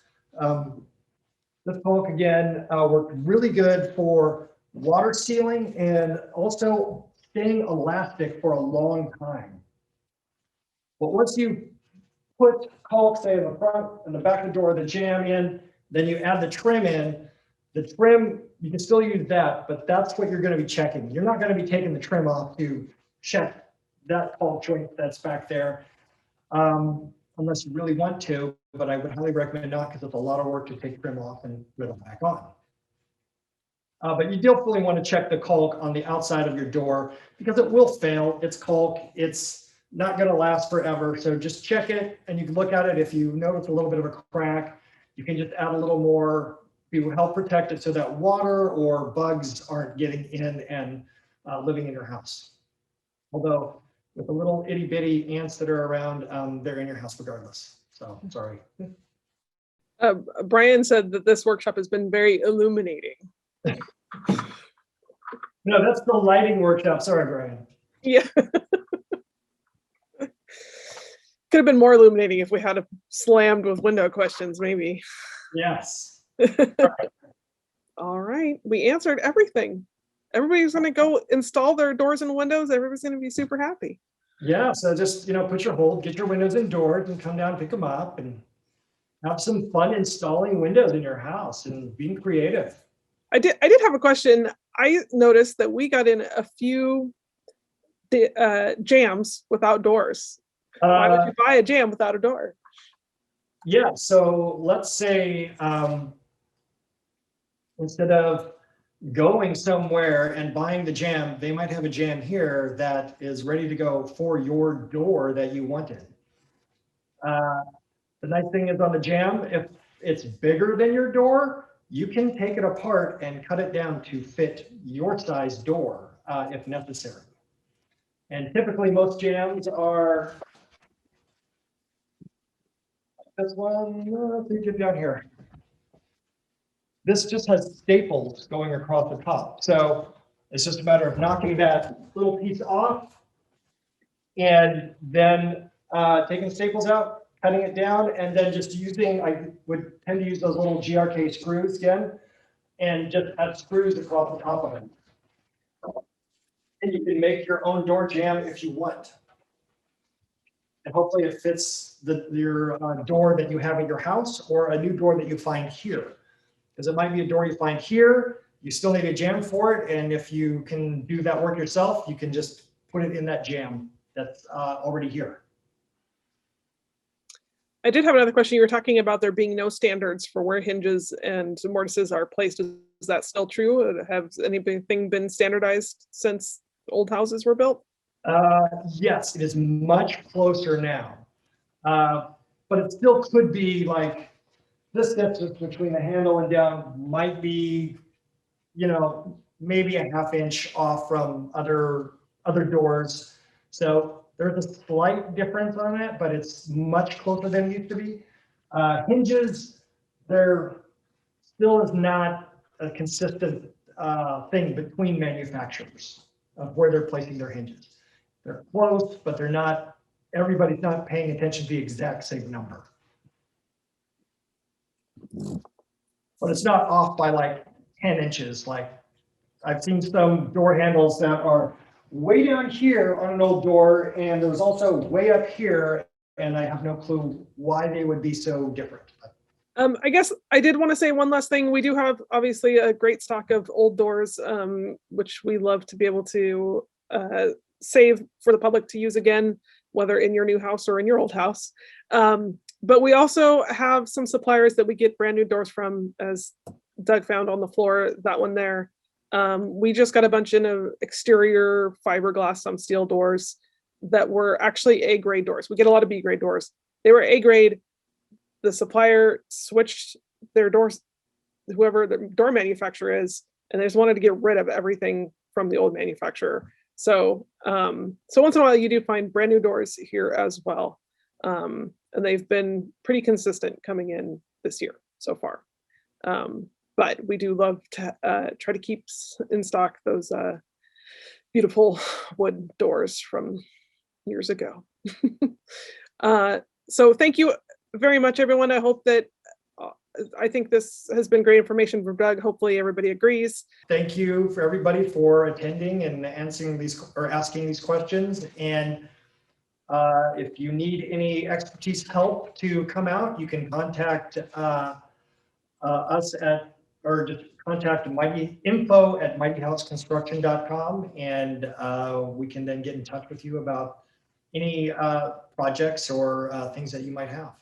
This caulk again worked really good for water sealing and also staying elastic for a long time. But once you put caulk, say in the front and the back of the door, the jamb in, then you add the trim in. The trim, you can still use that, but that's what you're going to be checking. You're not going to be taking the trim off to check that caulk joint that's back there, unless you really want to, but I would highly recommend not, because it's a lot of work to take trim off and put it back on. But you definitely want to check the caulk on the outside of your door, because it will fail. It's caulk. It's not going to last forever. So just check it, and you can look at it. If you notice a little bit of a crack, you can just add a little more to help protect it so that water or bugs aren't getting in and living in your house. Although with the little itty bitty ants that are around, they're in your house regardless. So sorry.
Brian said that this workshop has been very illuminating.
No, that's the lighting workshop. Sorry, Brian.
Yeah. Could have been more illuminating if we had slammed with window questions, maybe.
Yes.
All right, we answered everything. Everybody's gonna go install their doors and windows. Everybody's gonna be super happy.
Yeah. So just, put your hold, get your windows indoors and come down, pick them up and have some fun installing windows in your house and being creative.
I did have a question. I noticed that we got in a few jams without doors. Why would you buy a jam without a door?
Yeah. So let's say instead of going somewhere and buying the jam, they might have a jam here that is ready to go for your door that you wanted. The nice thing is on the jam, if it's bigger than your door, you can take it apart and cut it down to fit your size door if necessary. And typically most jams are, this one, let's see, get down here. This just has staples going across the top. So it's just a matter of knocking that little piece off and then taking staples out, cutting it down, and then just using, I would tend to use those little GRK screws again, and just add screws across the top of it. And you can make your own door jam if you want. And hopefully it fits your door that you have in your house or a new door that you find here. Because it might be a door you find here, you still need a jam for it, and if you can do that work yourself, you can just put it in that jam that's already here.
I did have another question. You were talking about there being no standards for where hinges and mortises are placed. Is that still true? Has anything been standardized since old houses were built?
Yes, it is much closer now. But it still could be like this distance between the handle and down might be, maybe a ½ inch off from other doors. So there's a slight difference on it, but it's much closer than it used to be. Hinges, there still is not a consistent thing between manufacturers of where they're placing their hinges. They're close, but they're not, everybody's not paying attention to the exact same number. But it's not off by like 10 inches. Like I've seen some door handles that are way down here on an old door, and there's also way up here, and I have no clue why they would be so different.
I guess I did want to say one last thing. We do have obviously a great stock of old doors, which we love to be able to save for the public to use again, whether in your new house or in your old house. But we also have some suppliers that we get brand new doors from, as Doug found on the floor, that one there. We just got a bunch of exterior fiberglass, some steel doors that were actually A grade doors. We get a lot of B grade doors. They were A grade. The supplier switched their doors, whoever the door manufacturer is, and they just wanted to get rid of everything from the old manufacturer. So, so once in a while you do find brand new doors here as well. And they've been pretty consistent coming in this year so far. But we do love to try to keep in stock those beautiful wood doors from years ago. So thank you very much, everyone. I hope that, I think this has been great information from Doug. Hopefully everybody agrees.
Thank you for everybody for attending and answering these or asking these questions. And if you need any expertise help to come out, you can contact us at, or just contact info@mightyhouseconstruction.com, and we can then get in touch with you about any projects or things that you might have.